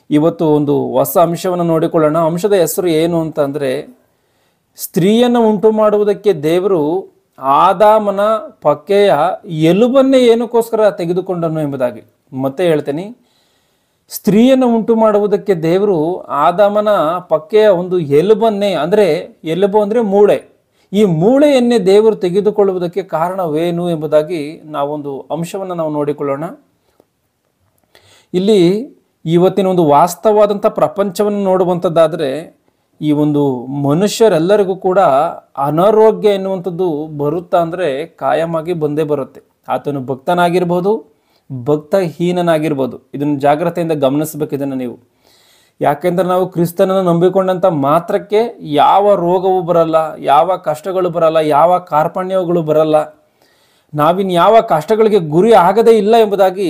ಇವತ್ತು ಒಂದು ಹೊಸ ಅಂಶವನ್ನು ನೋಡಿಕೊಳ್ಳೋಣ. ಅಂಶದ ಹೆಸರು ಏನು ಅಂತಂದರೆ, ಸ್ತ್ರೀಯನ್ನು ಉಂಟು ಮಾಡುವುದಕ್ಕೆ ದೇವರು ಆದಾಮನ ಪಕ್ಕೆಯ ಎಲುಬನ್ನೇ ಏನಕ್ಕೋಸ್ಕರ ತೆಗೆದುಕೊಂಡನು ಎಂಬುದಾಗಿ. ಮತ್ತೆ ಹೇಳ್ತೇನೆ, ಸ್ತ್ರೀಯನ್ನು ಉಂಟು ಮಾಡುವುದಕ್ಕೆ ದೇವರು ಆದಾಮನ ಪಕ್ಕೆಯ ಒಂದು ಎಲುಬನ್ನೇ, ಅಂದರೆ ಎಲುಬು ಅಂದರೆ ಮೂಳೆ, ಈ ಮೂಳೆಯನ್ನೇ ದೇವರು ತೆಗೆದುಕೊಳ್ಳುವುದಕ್ಕೆ ಕಾರಣವೇನು ಎಂಬುದಾಗಿ ನಾವೊಂದು ಅಂಶವನ್ನು ನಾವು ನೋಡಿಕೊಳ್ಳೋಣ. ಇಲ್ಲಿ ಇವತ್ತಿನ ಒಂದು ವಾಸ್ತವವಾದಂಥ ಪ್ರಪಂಚವನ್ನು ನೋಡುವಂಥದ್ದಾದರೆ, ಈ ಒಂದು ಮನುಷ್ಯರೆಲ್ಲರಿಗೂ ಕೂಡ ಅನಾರೋಗ್ಯ ಎನ್ನುವಂಥದ್ದು ಬರುತ್ತಾ ಅಂದರೆ ಕಾಯಮಾಗಿ ಬಂದೇ ಬರುತ್ತೆ. ಆತನು ಭಕ್ತನಾಗಿರ್ಬೋದು, ಭಕ್ತಹೀನನಾಗಿರ್ಬೋದು. ಇದನ್ನು ಜಾಗ್ರತೆಯಿಂದ ಗಮನಿಸಬೇಕು ಇದನ್ನು ನೀವು. ಯಾಕೆಂದರೆ ನಾವು ಕ್ರಿಸ್ತನನ್ನು ನಂಬಿಕೊಂಡಂಥ ಮಾತ್ರಕ್ಕೆ ಯಾವ ರೋಗವೂ ಬರಲ್ಲ, ಯಾವ ಕಷ್ಟಗಳು ಬರಲ್ಲ, ಯಾವ ಕಾರ್ಪಣ್ಯಗಳು ಬರಲ್ಲ, ನಾವಿನ್ ಯಾವ ಕಷ್ಟಗಳಿಗೆ ಗುರಿ ಆಗದೇ ಇಲ್ಲ ಎಂಬುದಾಗಿ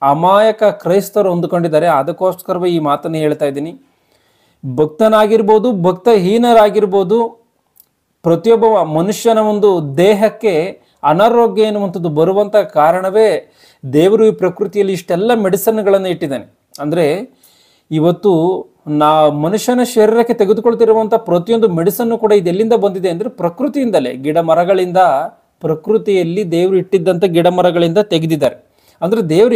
ಅಮಾಯಕ ಕ್ರೈಸ್ತರು ಹೊಂದಿಕೊಂಡಿದ್ದಾರೆ. ಅದಕ್ಕೋಸ್ಕರವೇ ಈ ಮಾತನ್ನು ಹೇಳ್ತಾ ಇದ್ದೀನಿ. ಭಕ್ತನಾಗಿರ್ಬೋದು, ಭಕ್ತಹೀನರಾಗಿರ್ಬೋದು, ಪ್ರತಿಯೊಬ್ಬ ಮನುಷ್ಯನ ಒಂದು ದೇಹಕ್ಕೆ ಅನಾರೋಗ್ಯ ಎನ್ನುವಂಥದ್ದು ಬರುವಂಥ ಕಾರಣವೇ ದೇವರು ಈ ಪ್ರಕೃತಿಯಲ್ಲಿ ಇಷ್ಟೆಲ್ಲ ಮೆಡಿಸನ್ಗಳನ್ನು ಇಟ್ಟಿದ್ದಾನೆ. ಅಂದರೆ ಇವತ್ತು ಮನುಷ್ಯನ ಶರೀರಕ್ಕೆ ತೆಗೆದುಕೊಳ್ತಿರುವಂಥ ಪ್ರತಿಯೊಂದು ಮೆಡಿಸನ್ನು ಕೂಡ ಇದೆಲ್ಲಿಂದ ಬಂದಿದೆ ಅಂದರೆ ಪ್ರಕೃತಿಯಿಂದಲೇ, ಗಿಡ ಮರಗಳಿಂದ, ಪ್ರಕೃತಿಯಲ್ಲಿ ದೇವರು ಇಟ್ಟಿದ್ದಂಥ ಗಿಡ ಮರಗಳಿಂದ ತೆಗೆದಿದ್ದಾರೆ. ಅಂದರೆ ದೇವರು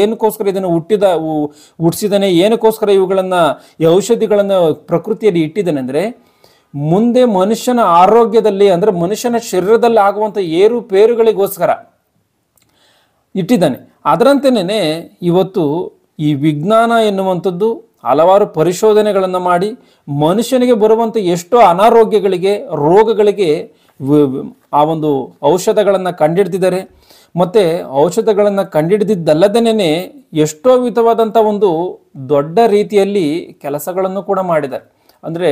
ಏನಕ್ಕೋಸ್ಕರ ಇದನ್ನು ಹುಟ್ಟಿಸಿದಾನೆ, ಏನಕ್ಕೋಸ್ಕರ ಇವುಗಳನ್ನು, ಈ ಔಷಧಿಗಳನ್ನು ಪ್ರಕೃತಿಯಲ್ಲಿ ಇಟ್ಟಿದ್ದಾನೆ ಅಂದರೆ ಮುಂದೆ ಮನುಷ್ಯನ ಆರೋಗ್ಯದಲ್ಲಿ, ಅಂದರೆ ಮನುಷ್ಯನ ಶರೀರದಲ್ಲಿ ಆಗುವಂಥ ಏರುಪೇರುಗಳಿಗೋಸ್ಕರ ಇಟ್ಟಿದ್ದಾನೆ. ಅದರಂತೆಯೇ ಇವತ್ತು ಈ ವಿಜ್ಞಾನ ಎನ್ನುವಂಥದ್ದು ಹಲವಾರು ಪರಿಶೋಧನೆಗಳನ್ನು ಮಾಡಿ ಮನುಷ್ಯನಿಗೆ ಬರುವಂಥ ಎಷ್ಟೋ ಅನಾರೋಗ್ಯಗಳಿಗೆ, ರೋಗಗಳಿಗೆ ಆ ಒಂದು ಔಷಧಗಳನ್ನು ಕಂಡುಹಿಡಿದಿದ್ದಾರೆ. ಮತ್ತು ಔಷಧಗಳನ್ನು ಕಂಡುಹಿಡಿದಿದ್ದಲ್ಲದೇನೆ ಎಷ್ಟೋ ವಿಧವಾದಂಥ ಒಂದು ದೊಡ್ಡ ರೀತಿಯಲ್ಲಿ ಕೆಲಸಗಳನ್ನು ಕೂಡ ಮಾಡಿದ್ದಾರೆ. ಅಂದರೆ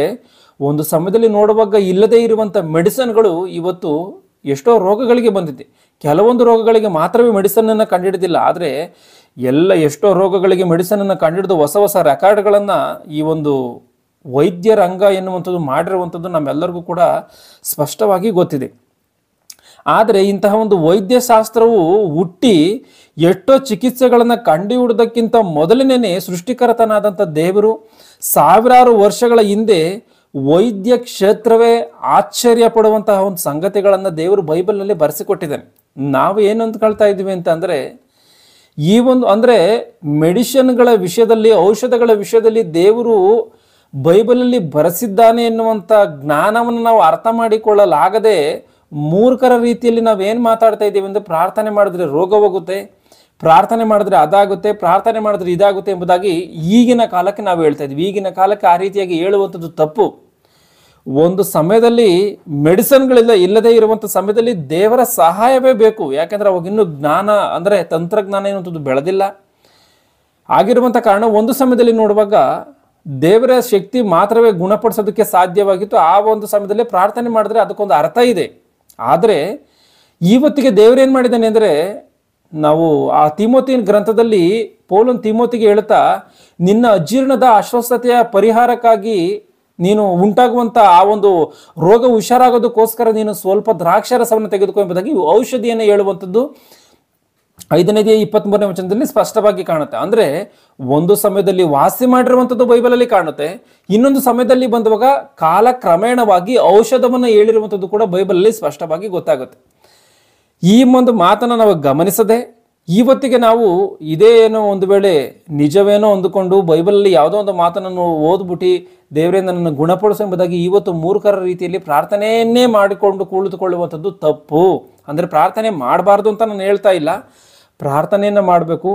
ಒಂದು ಸಮಯದಲ್ಲಿ ನೋಡುವಾಗ ಇಲ್ಲದೇ ಇರುವಂಥ ಮೆಡಿಸನ್ಗಳು ಇವತ್ತು ಎಷ್ಟೋ ರೋಗಗಳಿಗೆ ಬಂದಿದೆ. ಕೆಲವೊಂದು ರೋಗಗಳಿಗೆ ಮಾತ್ರವೇ ಮೆಡಿಸನನ್ನು ಕಂಡುಹಿಡಿದಿಲ್ಲ, ಆದರೆ ಎಷ್ಟೋ ರೋಗಗಳಿಗೆ ಮೆಡಿಸನನ್ನು ಕಂಡುಹಿಡಿದು ಹೊಸ ಹೊಸ ರೆಕಾರ್ಡ್ಗಳನ್ನು ಈ ಒಂದು ವೈದ್ಯ ರಂಗ ಎನ್ನುವಂಥದ್ದು ಮಾಡಿರುವಂಥದ್ದು ನಮ್ಮೆಲ್ಲರಿಗೂ ಕೂಡ ಸ್ಪಷ್ಟವಾಗಿ ಗೊತ್ತಿದೆ. ಆದರೆ ಇಂತಹ ಒಂದು ವೈದ್ಯಶಾಸ್ತ್ರವು ಹುಟ್ಟಿ ಎಷ್ಟೋ ಚಿಕಿತ್ಸೆಗಳನ್ನು ಕಂಡುಹಿಡಿದಕ್ಕಿಂತ ಮೊದಲನೇ ಸೃಷ್ಟಿಕರ್ತನಾದಂಥ ದೇವರು ಸಾವಿರಾರು ವರ್ಷಗಳ ಹಿಂದೆ ವೈದ್ಯ ಕ್ಷೇತ್ರವೇ ಆಶ್ಚರ್ಯ ಪಡುವಂತಹ ಒಂದು ಸಂಗತಿಗಳನ್ನು ದೇವರು ಬೈಬಲ್ನಲ್ಲಿ ಬರೆಸಿಕೊಟ್ಟಿದ್ದಾನೆ. ನಾವು ಏನು ಅಂದ್ಕೊಳ್ತಾ ಇದ್ದೀವಿ ಅಂತಂದರೆ, ಈ ಒಂದು ಅಂದರೆ ಮೆಡಿಷನ್ಗಳ ವಿಷಯದಲ್ಲಿ, ಔಷಧಗಳ ವಿಷಯದಲ್ಲಿ ದೇವರು ಬೈಬಲಲ್ಲಿ ಬರೆಸಿದ್ದಾನೆ ಎನ್ನುವಂಥ ಜ್ಞಾನವನ್ನು ನಾವು ಅರ್ಥ ಮಾಡಿಕೊಳ್ಳಲಾಗದೆ ಮೂರ್ಖರ ರೀತಿಯಲ್ಲಿ ನಾವೇನು ಮಾತಾಡ್ತಾ ಇದ್ದೀವಿ ಅಂದರೆ, ಪ್ರಾರ್ಥನೆ ಮಾಡಿದ್ರೆ ರೋಗ ಹೋಗುತ್ತೆ, ಪ್ರಾರ್ಥನೆ ಮಾಡಿದ್ರೆ ಅದಾಗುತ್ತೆ, ಪ್ರಾರ್ಥನೆ ಮಾಡಿದ್ರೆ ಇದಾಗುತ್ತೆ ಎಂಬುದಾಗಿ ಈಗಿನ ಕಾಲಕ್ಕೆ ನಾವು ಹೇಳ್ತಾ ಇದ್ದೀವಿ. ಈಗಿನ ಕಾಲಕ್ಕೆ ಆ ರೀತಿಯಾಗಿ ಹೇಳುವಂಥದ್ದು ತಪ್ಪು. ಒಂದು ಸಮಯದಲ್ಲಿ ಇಲ್ಲದೇ ಇರುವಂಥ ಸಮಯದಲ್ಲಿ ದೇವರ ಸಹಾಯವೇ ಬೇಕು. ಯಾಕೆಂದರೆ ಅವಾಗ ಇನ್ನೂ ಜ್ಞಾನ, ಅಂದರೆ ತಂತ್ರಜ್ಞಾನ ಎನ್ನುವಂಥದ್ದು ಬೆಳೆದಿಲ್ಲ ಆಗಿರುವಂಥ ಕಾರಣ ಒಂದು ಸಮಯದಲ್ಲಿ ನೋಡುವಾಗ ದೇವರ ಶಕ್ತಿ ಮಾತ್ರವೇ ಗುಣಪಡಿಸೋದಕ್ಕೆ ಸಾಧ್ಯವಾಗಿತ್ತು. ಆ ಒಂದು ಸಮಯದಲ್ಲಿ ಪ್ರಾರ್ಥನೆ ಮಾಡಿದ್ರೆ ಅದಕ್ಕೊಂದು ಅರ್ಥ ಇದೆ. ಆದರೆ ಇವತ್ತಿಗೆ ದೇವರೇನು ಮಾಡಿದ್ದಾನೆ ಅಂದರೆ, ನಾವು ಆ ತಿಮೋತಿನ ಗ್ರಂಥದಲ್ಲಿ ಪೌಲನು ತಿಮೋತಿಗೆ ಹೇಳ್ತಾ, ನಿನ್ನ ಅಜೀರ್ಣದ ಅಸ್ವಸ್ಥತೆಯ ಪರಿಹಾರಕ್ಕಾಗಿ ನೀನು ಉಂಟಾಗುವಂಥ ಆ ಒಂದು ರೋಗ ಹುಷಾರಾಗೋದಕ್ಕೋಸ್ಕರ ನೀನು ಸ್ವಲ್ಪ ದ್ರಾಕ್ಷಾರಸವನ್ನು ತೆಗೆದುಕೋ ಎಂಬುದಾಗಿ ಔಷಧಿಯನ್ನು ಹೇಳುವಂಥದ್ದು 5ನೇ 23ನೇ ವಚನದಲ್ಲಿ ಸ್ಪಷ್ಟವಾಗಿ ಕಾಣುತ್ತೆ. ಅಂದರೆ ಒಂದು ಸಮಯದಲ್ಲಿ ವಾಸಿ ಮಾಡಿರುವಂಥದ್ದು ಬೈಬಲಲ್ಲಿ ಕಾಣುತ್ತೆ, ಇನ್ನೊಂದು ಸಮಯದಲ್ಲಿ ಬಂದಾಗ ಕಾಲಕ್ರಮೇಣವಾಗಿ ಔಷಧವನ್ನು ಹೇಳಿರುವಂಥದ್ದು ಕೂಡ ಬೈಬಲಲ್ಲಿ ಸ್ಪಷ್ಟವಾಗಿ ಗೊತ್ತಾಗುತ್ತೆ. ಈ ಒಂದು ಮಾತನ್ನು ನಾವು ಗಮನಿಸದೆ ಇವತ್ತಿಗೆ ನಾವು ಇದೇ ಏನೋ ಒಂದು ವೇಳೆ ನಿಜವೇನೋ ಅಂದುಕೊಂಡು ಬೈಬಲಲ್ಲಿ ಯಾವುದೋ ಒಂದು ಮಾತನ್ನು ಓದ್ಬಿಟ್ಟು ದೇವರೇ ನನ್ನನ್ನು ಗುಣಪಡಿಸು ಎಂಬುದಾಗಿ ಇವತ್ತು ಮೂರ್ಖರ ರೀತಿಯಲ್ಲಿ ಪ್ರಾರ್ಥನೆಯನ್ನೇ ಮಾಡಿಕೊಂಡು ಕುಳಿತುಕೊಳ್ಳುವಂಥದ್ದು ತಪ್ಪು. ಅಂದರೆ ಪ್ರಾರ್ಥನೆ ಮಾಡಬಾರ್ದು ಅಂತ ನಾನು ಹೇಳ್ತಾ ಇಲ್ಲ, ಪ್ರಾರ್ಥನೆಯನ್ನು ಮಾಡಬೇಕು,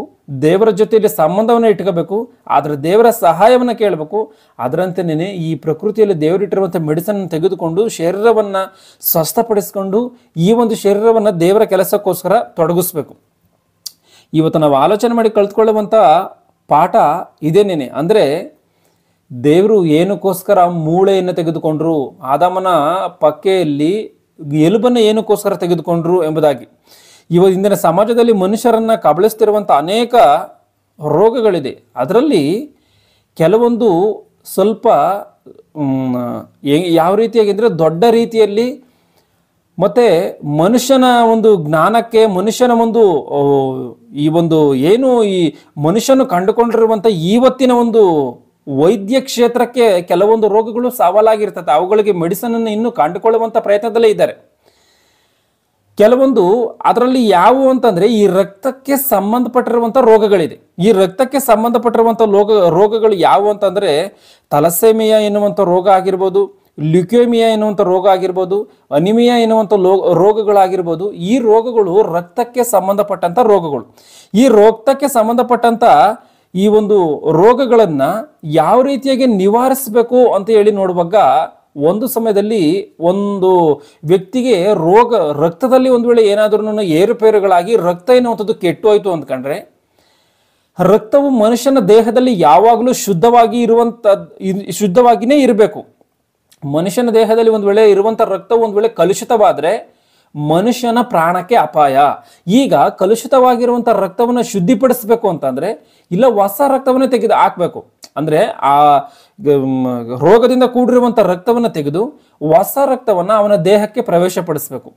ದೇವರ ಜೊತೆಯಲ್ಲಿ ಸಂಬಂಧವನ್ನು ಇಟ್ಕೋಬೇಕು, ಆದರೆ ದೇವರ ಸಹಾಯವನ್ನು ಕೇಳಬೇಕು. ಅದರಂತೆಯೇ ಈ ಪ್ರಕೃತಿಯಲ್ಲಿ ದೇವರಿಟ್ಟಿರುವಂಥ ಮೆಡಿಸನ್ ತೆಗೆದುಕೊಂಡು ಶರೀರವನ್ನು ಸ್ವಸ್ಥಪಡಿಸ್ಕೊಂಡು ಈ ಒಂದು ಶರೀರವನ್ನು ದೇವರ ಕೆಲಸಕ್ಕೋಸ್ಕರ ತೊಡಗಿಸ್ಬೇಕು. ಇವತ್ತು ನಾವು ಆಲೋಚನೆ ಮಾಡಿ ಕಲ್ತ್ಕೊಳ್ಳುವಂಥ ಪಾಠ ಇದೇನೇನೆ. ಅಂದರೆ ದೇವರು ಏನಕ್ಕೋಸ್ಕರ ಮೂಳೆಯನ್ನು ತೆಗೆದುಕೊಂಡ್ರು, ಆದಾಮನ ಪಕ್ಕೆಯಲ್ಲಿ ಎಲುಬನ್ನು ಏನಕ್ಕೋಸ್ಕರ ತೆಗೆದುಕೊಂಡ್ರು ಎಂಬುದಾಗಿ. ಇಂದಿನ ಸಮಾಜದಲ್ಲಿ ಮನುಷ್ಯರನ್ನು ಕಬಳಿಸ್ತಿರುವಂಥ ಅನೇಕ ರೋಗಗಳಿದೆ. ಅದರಲ್ಲಿ ಕೆಲವೊಂದು ಸ್ವಲ್ಪ ಯಾವ ರೀತಿಯಾಗಿ ಅಂದರೆ ದೊಡ್ಡ ರೀತಿಯಲ್ಲಿ ಮತ್ತೆ ಮನುಷ್ಯನ ಒಂದು ಜ್ಞಾನಕ್ಕೆ, ಮನುಷ್ಯನ ಒಂದು ಈ ಒಂದು ಏನು ಈ ಮನುಷ್ಯನು ಕಂಡುಕೊಂಡಿರುವಂಥ ಇವತ್ತಿನ ಒಂದು ವೈದ್ಯ ಕ್ಷೇತ್ರಕ್ಕೆ ಕೆಲವೊಂದು ರೋಗಗಳು ಸವಾಲಾಗಿರ್ತದೆ. ಅವುಗಳಿಗೆ ಮೆಡಿಸನ್ ಅನ್ನು ಇನ್ನೂ ಕಂಡುಕೊಳ್ಳುವಂಥ ಪ್ರಯತ್ನದಲ್ಲೇ ಇದ್ದಾರೆ. ಕೆಲವೊಂದು ಅದರಲ್ಲಿ ಯಾವುವು ಅಂತಂದ್ರೆ ಈ ರಕ್ತಕ್ಕೆ ಸಂಬಂಧಪಟ್ಟಿರುವಂಥ ರೋಗಗಳಿದೆ. ಈ ರಕ್ತಕ್ಕೆ ಸಂಬಂಧಪಟ್ಟಿರುವಂಥ ರೋಗಗಳು ಯಾವುವು ಅಂತಂದ್ರೆ ಥಲಸೆಮಿಯಾ ಎನ್ನುವಂಥ ರೋಗ ಆಗಿರ್ಬೋದು, ಲ್ಯುಕೇಮಿಯಾ ಎನ್ನುವಂಥ ರೋಗ ಆಗಿರ್ಬೋದು, ಅನಿಮಿಯಾ ಎನ್ನುವಂಥ ರೋಗಗಳಾಗಿರ್ಬೋದು. ಈ ರೋಗಗಳು ರಕ್ತಕ್ಕೆ ಸಂಬಂಧಪಟ್ಟಂಥ ರೋಗಗಳು. ಈ ರಕ್ತಕ್ಕೆ ಸಂಬಂಧಪಟ್ಟಂಥ ಈ ಒಂದು ರೋಗಗಳನ್ನ ಯಾವ ರೀತಿಯಾಗಿ ನಿವಾರಿಸಬೇಕು ಅಂತ ಹೇಳಿ ನೋಡುವಾಗ, ಒಂದು ಸಮಯದಲ್ಲಿ ಒಂದು ವ್ಯಕ್ತಿಗೆ ರಕ್ತದಲ್ಲಿ ಒಂದು ವೇಳೆ ಏನಾದ್ರೂ ಏರುಪೇರುಗಳಾಗಿ ರಕ್ತ ಎನ್ನುವಂಥದ್ದು ಕೆಟ್ಟು ಹೋಯ್ತು ಅಂದ್ಕೊಂಡ್ರೆ, ರಕ್ತವು ಮನುಷ್ಯನ ದೇಹದಲ್ಲಿ ಯಾವಾಗಲೂ ಶುದ್ಧವಾಗಿನೇ ಇರಬೇಕು. ಮನುಷ್ಯನ ದೇಹದಲ್ಲಿ ಒಂದು ವೇಳೆ ಇರುವಂಥ ರಕ್ತವು ಒಂದು ವೇಳೆ ಕಲುಷಿತವಾದರೆ ಮನುಷ್ಯನ ಪ್ರಾಣಕ್ಕೆ ಅಪಾಯ. ಈಗ ಕಲುಷಿತವಾಗಿರುವಂಥ ರಕ್ತವನ್ನು ಶುದ್ಧಿಪಡಿಸಬೇಕು ಅಂತಂದ್ರೆ ಇಲ್ಲ ಹೊಸ ರಕ್ತವನ್ನು ತೆಗೆದು ಹಾಕ್ಬೇಕು. ಅಂದ್ರೆ ಆ ರೋಗದಿಂದ ಕೂಡಿರುವಂಥ ರಕ್ತವನ್ನು ತೆಗೆದು ಹೊಸ ರಕ್ತವನ್ನು ಅವನ ದೇಹಕ್ಕೆ ಪ್ರವೇಶ ಪಡಿಸ್ಬೇಕು.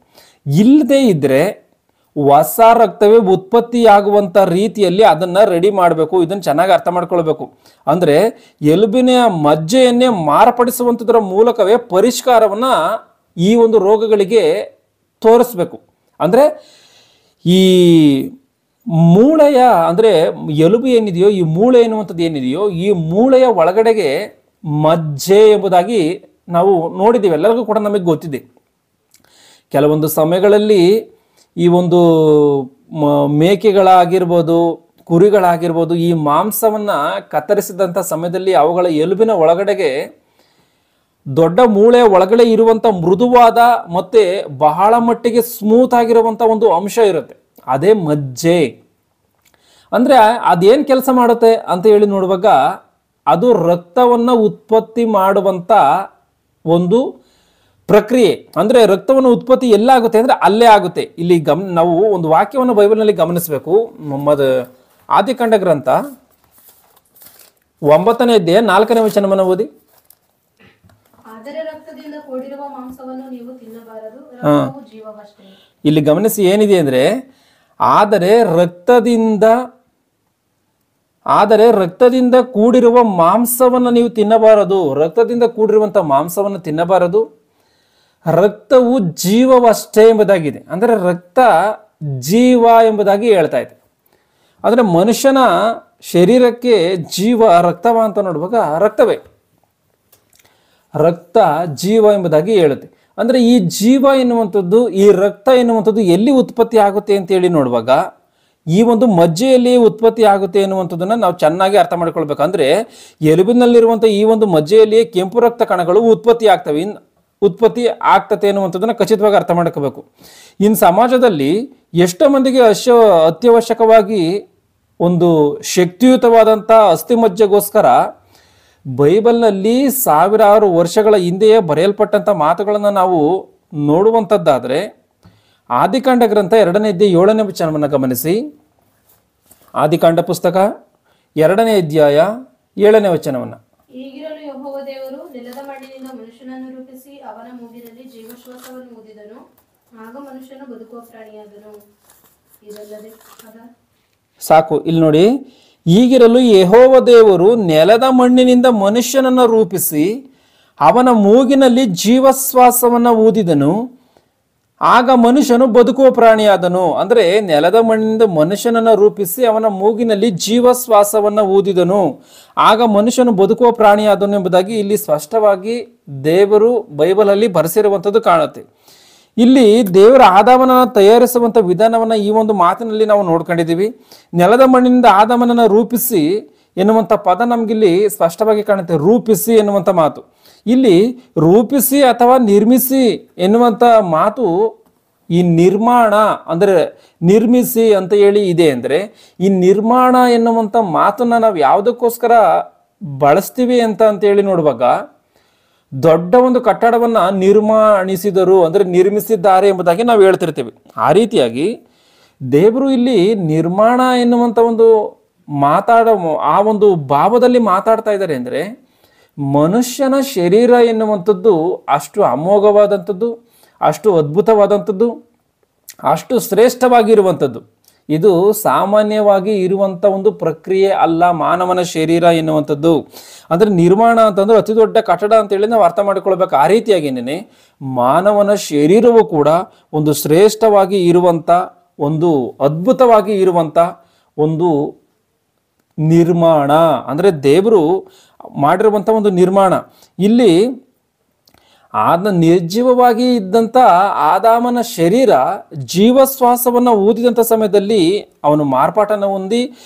ಇಲ್ಲದೆ ಇದ್ರೆ ಹೊಸ ರಕ್ತವೇ ಉತ್ಪತ್ತಿಯಾಗುವಂಥ ರೀತಿಯಲ್ಲಿ ಅದನ್ನ ರೆಡಿ ಮಾಡಬೇಕು. ಇದನ್ನು ಚೆನ್ನಾಗಿ ಅರ್ಥ ಮಾಡ್ಕೊಳ್ಬೇಕು. ಅಂದ್ರೆ ಎಲುಬಿನ ಮಜ್ಜೆಯನ್ನೇ ಮಾರ್ಪಡಿಸುವಂಥದ್ರ ಮೂಲಕವೇ ಪರಿಷ್ಕಾರವನ್ನ ಈ ಒಂದು ರೋಗಗಳಿಗೆ ತೋರಿಸ್ಬೇಕು. ಅಂದ್ರೆ ಈ ಮೂಳೆಯ ಅಂದ್ರೆ ಎಲುಬು ಏನಿದೆಯೋ, ಈ ಮೂಳೆ ಎನ್ನುವಂಥದ್ದು ಏನಿದೆಯೋ, ಈ ಮೂಳೆಯ ಒಳಗಡೆಗೆ ಮಜ್ಜೆ ಎಂಬುದಾಗಿ ನಾವು ನೋಡಿದ್ದೀವಿ. ಎಲ್ಲರಿಗೂ ಕೂಡ ನಮಗೆ ಗೊತ್ತಿದೆ. ಕೆಲವೊಂದು ಸಮಯಗಳಲ್ಲಿ ಈ ಒಂದು ಮೇಕೆಗಳಾಗಿರ್ಬೋದು, ಕುರಿಗಳಾಗಿರ್ಬೋದು, ಈ ಮಾಂಸವನ್ನ ಕತ್ತರಿಸಿದಂಥ ಸಮಯದಲ್ಲಿ ಅವುಗಳ ಎಲುಬಿನ ಒಳಗಡೆಗೆ ದೊಡ್ಡ ಮೂಳೆಯ ಒಳಗಡೆ ಇರುವಂಥ ಮೃದುವಾದ ಮತ್ತೆ ಬಹಳ ಮಟ್ಟಿಗೆ ಸ್ಮೂತ್ ಆಗಿರುವಂಥ ಒಂದು ಅಂಶ ಇರುತ್ತೆ. ಅದೇ ಮಜ್ಜೆ. ಅಂದ್ರೆ ಅದೇನ್ ಕೆಲಸ ಮಾಡುತ್ತೆ ಅಂತ ಹೇಳಿ ನೋಡುವಾಗ, ಅದು ರಕ್ತವನ್ನ ಉತ್ಪತ್ತಿ ಮಾಡುವಂತ ಒಂದು ಪ್ರಕ್ರಿಯೆ. ಅಂದ್ರೆ ರಕ್ತವನ್ನು ಉತ್ಪತ್ತಿ ಎಲ್ಲಾಗುತ್ತೆ ಅಂದ್ರೆ ಅಲ್ಲೇ ಆಗುತ್ತೆ. ಇಲ್ಲಿ ನಾವು ಒಂದು ವಾಕ್ಯವನ್ನು ಬೈಬಲ್ನಲ್ಲಿ ಗಮನಿಸಬೇಕು. ಆದಿಕಾಂಡ ಗ್ರಂಥ 9ನೇ ಅಧ್ಯಾಯ 4ನೇ ವಚನವನ್ನು ಓದಿ. ಇಲ್ಲಿ ಗಮನಿಸಿ ಏನಿದೆ ಅಂದ್ರೆ, ಆದರೆ ರಕ್ತದಿಂದ ಕೂಡಿರುವ ಮಾಂಸವನ್ನು ನೀವು ತಿನ್ನಬಾರದು. ರಕ್ತದಿಂದ ಕೂಡಿರುವಂಥ ಮಾಂಸವನ್ನು ತಿನ್ನಬಾರದು. ರಕ್ತವು ಜೀವವಷ್ಟೇ ಎಂಬುದಾಗಿದೆ. ಅಂದರೆ ರಕ್ತ ಜೀವ ಎಂಬುದಾಗಿ ಹೇಳ್ತಾ ಇದೆ. ಅಂದರೆ ಮನುಷ್ಯನ ಶರೀರಕ್ಕೆ ಜೀವ ರಕ್ತವ ಅಂತ ನೋಡುವಾಗ ರಕ್ತವೇ, ರಕ್ತ ಜೀವ ಎಂಬುದಾಗಿ ಹೇಳುತ್ತೆ. ಅಂದ್ರೆ ಈ ಜೀವ ಎನ್ನುವಂಥದ್ದು, ಈ ರಕ್ತ ಎನ್ನುವಂಥದ್ದು ಎಲ್ಲಿ ಉತ್ಪತ್ತಿ ಆಗುತ್ತೆ ಅಂತ ಹೇಳಿ ನೋಡುವಾಗ, ಈ ಒಂದು ಮಜ್ಜೆಯಲ್ಲಿ ಉತ್ಪತ್ತಿ ಆಗುತ್ತೆ ಎನ್ನುವಂಥದ್ದನ್ನ ನಾವು ಚೆನ್ನಾಗಿ ಅರ್ಥ ಮಾಡ್ಕೊಳ್ಬೇಕು. ಅಂದ್ರೆ ಎಲುಬಿನಲ್ಲಿರುವಂಥ ಈ ಒಂದು ಮಜ್ಜೆಯಲ್ಲಿ ಕೆಂಪು ರಕ್ತ ಕಣಗಳು ಉತ್ಪತ್ತಿ ಆಗ್ತತೆ ಎನ್ನುವಂಥದ್ದನ್ನ ಖಚಿತವಾಗಿ ಅರ್ಥ ಮಾಡ್ಕೋಬೇಕು. ಇನ್ನು ಸಮಾಜದಲ್ಲಿ ಎಷ್ಟೋ ಮಂದಿಗೆ ಅತ್ಯವಶ್ಯಕವಾಗಿ ಒಂದು ಶಕ್ತಿಯುತವಾದಂಥ ಅಸ್ಥಿಮಜ್ಜೆಗೋಸ್ಕರ ಬೈಬಲ್ನಲ್ಲಿ ಸಾವಿರಾರು ವರ್ಷಗಳ ಹಿಂದೆಯೇ ಬರೆಯಲ್ಪಟ್ಟಂಥ ಮಾತುಗಳನ್ನು ನಾವು ನೋಡುವಂಥದ್ದಾದರೆ, ಆದಿಕಾಂಡ ಗ್ರಂಥ 2ನೇ ಅಧ್ಯಾಯ 7ನೇ ವಚನವನ್ನು ಗಮನಿಸಿ. ಆದಿಕಾಂಡ ಪುಸ್ತಕ 2ನೇ ಅಧ್ಯಾಯ 7ನೇ ವಚನವನ್ನು. ಹೀಗಿರಲು ಯೆಹೋವ ದೇವರು ನೆಲದ ಮಣ್ಣಿನಿಂದ ಮನುಷ್ಯನನ್ನು ರೂಪಿಸಿ ಅವನ ಮೂಗಿನಲ್ಲಿ ಜೀವಶ್ವಾಸವನ್ನು ಊದಿದನು. ಆಗ ಮನುಷ್ಯನು ಬದುಕುವ ಪ್ರಾಣಿಯಾದನು. ಇದಲ್ಲದೆ ಸಾಕು. ಇಲ್ಲಿ ನೋಡಿ, ಈಗಿರಲು ಯೆಹೋವ ದೇವರು ನೆಲದ ಮಣ್ಣಿನಿಂದ ಮನುಷ್ಯನನ್ನು ರೂಪಿಸಿ ಅವನ ಮೂಗಿನಲ್ಲಿ ಜೀವಶ್ವಾಸವನ್ನು ಊದಿದನು. ಆಗ ಮನುಷ್ಯನು ಬದುಕುವ ಪ್ರಾಣಿಯಾದನು. ಅಂದ್ರೆ ನೆಲದ ಮಣ್ಣಿನಿಂದ ಮನುಷ್ಯನನ್ನು ರೂಪಿಸಿ ಅವನ ಮೂಗಿನಲ್ಲಿ ಜೀವಶ್ವಾಸವನ್ನು ಊದಿದನು, ಆಗ ಮನುಷ್ಯನು ಬದುಕುವ ಪ್ರಾಣಿಯಾದನು ಎಂಬುದಾಗಿ ಇಲ್ಲಿ ಸ್ಪಷ್ಟವಾಗಿ ದೇವರು ಬೈಬಲಲ್ಲಿ ಬರೆಸಿರುವಂಥದ್ದು ಕಾಣುತ್ತೆ. ಇಲ್ಲಿ ದೇವರ ಆದಾಮನನ್ನು ತಯಾರಿಸುವಂಥ ವಿಧಾನವನ್ನು ಈ ಒಂದು ಮಾತಿನಲ್ಲಿ ನಾವು ನೋಡ್ಕೊಂಡಿದ್ದೀವಿ. ನೆಲದ ಮಣ್ಣಿನಿಂದ ಆದಾಮನನ್ನು ರೂಪಿಸಿ ಎನ್ನುವಂಥ ಪದ ನಮಗಿಲ್ಲಿ ಸ್ಪಷ್ಟವಾಗಿ ಕಾಣುತ್ತೆ. ರೂಪಿಸಿ ಎನ್ನುವಂಥ ಮಾತು, ಇಲ್ಲಿ ರೂಪಿಸಿ ಅಥವಾ ನಿರ್ಮಿಸಿ ಎನ್ನುವಂಥ ಮಾತು, ಈ ನಿರ್ಮಾಣ ಅಂದರೆ ನಿರ್ಮಿಸಿ ಅಂತ ಹೇಳಿ ಇದೆ. ಅಂದರೆ ಈ ನಿರ್ಮಾಣ ಎನ್ನುವಂಥ ಮಾತನ್ನ ನಾವು ಯಾವುದಕ್ಕೋಸ್ಕರ ಬಳಸ್ತೀವಿ ಅಂತ ಹೇಳಿ ನೋಡುವಾಗ, ದೊಡ್ಡ ಒಂದು ಕಟ್ಟಡವನ್ನ ನಿರ್ಮಾಣಿಸಿದರು ಅಂದ್ರೆ ನಿರ್ಮಿಸಿದ್ದಾರೆ ಎಂಬುದಾಗಿ ನಾವು ಹೇಳ್ತಿರ್ತೀವಿ. ಆ ರೀತಿಯಾಗಿ ದೇವರು ಇಲ್ಲಿ ನಿರ್ಮಾಣ ಎನ್ನುವಂಥ ಒಂದು ಆ ಒಂದು ಭಾವದಲ್ಲಿ ಮಾತಾಡ್ತಾ ಇದ್ದಾರೆ. ಅಂದರೆ ಮನುಷ್ಯನ ಶರೀರ ಎನ್ನುವಂಥದ್ದು ಅಷ್ಟು ಅಮೋಘವಾದಂಥದ್ದು, ಅಷ್ಟು ಅದ್ಭುತವಾದಂಥದ್ದು, ಅಷ್ಟು ಶ್ರೇಷ್ಠವಾಗಿರುವಂಥದ್ದು. ಇದು ಸಾಮಾನ್ಯವಾಗಿ ಇರುವಂಥ ಒಂದು ಪ್ರಕ್ರಿಯೆ ಅಲ್ಲ ಮಾನವನ ಶರೀರ ಎನ್ನುವಂಥದ್ದು. ಅಂದರೆ ನಿರ್ಮಾಣ ಅಂತಂದ್ರೆ ಅತಿ ದೊಡ್ಡ ಕಟ್ಟಡ ಅಂತೇಳಿ ನಾವು ಅರ್ಥ ಮಾಡಿಕೊಳ್ಬೇಕು. ಆ ರೀತಿಯಾಗಿನೇ ಮಾನವನ ಶರೀರವೂ ಕೂಡ ಒಂದು ಶ್ರೇಷ್ಠವಾಗಿ ಇರುವಂಥ, ಒಂದು ಅದ್ಭುತವಾಗಿ ಇರುವಂಥ ಒಂದು ನಿರ್ಮಾಣ, ಅಂದರೆ ದೇವರು ಮಾಡಿರುವಂಥ ಒಂದು ನಿರ್ಮಾಣ. ಇಲ್ಲಿ ನಿರ್ಜೀವವಾಗಿ ಇದ್ದಂಥ ಆದಾಮನ ಶರೀರ ಜೀವಶ್ವಾಸವನ್ನು ಊದಿದಂಥ ಸಮಯದಲ್ಲಿ ಅವನು ಮಾರ್ಪಾಟನ್ನು ಹೊಂದಿ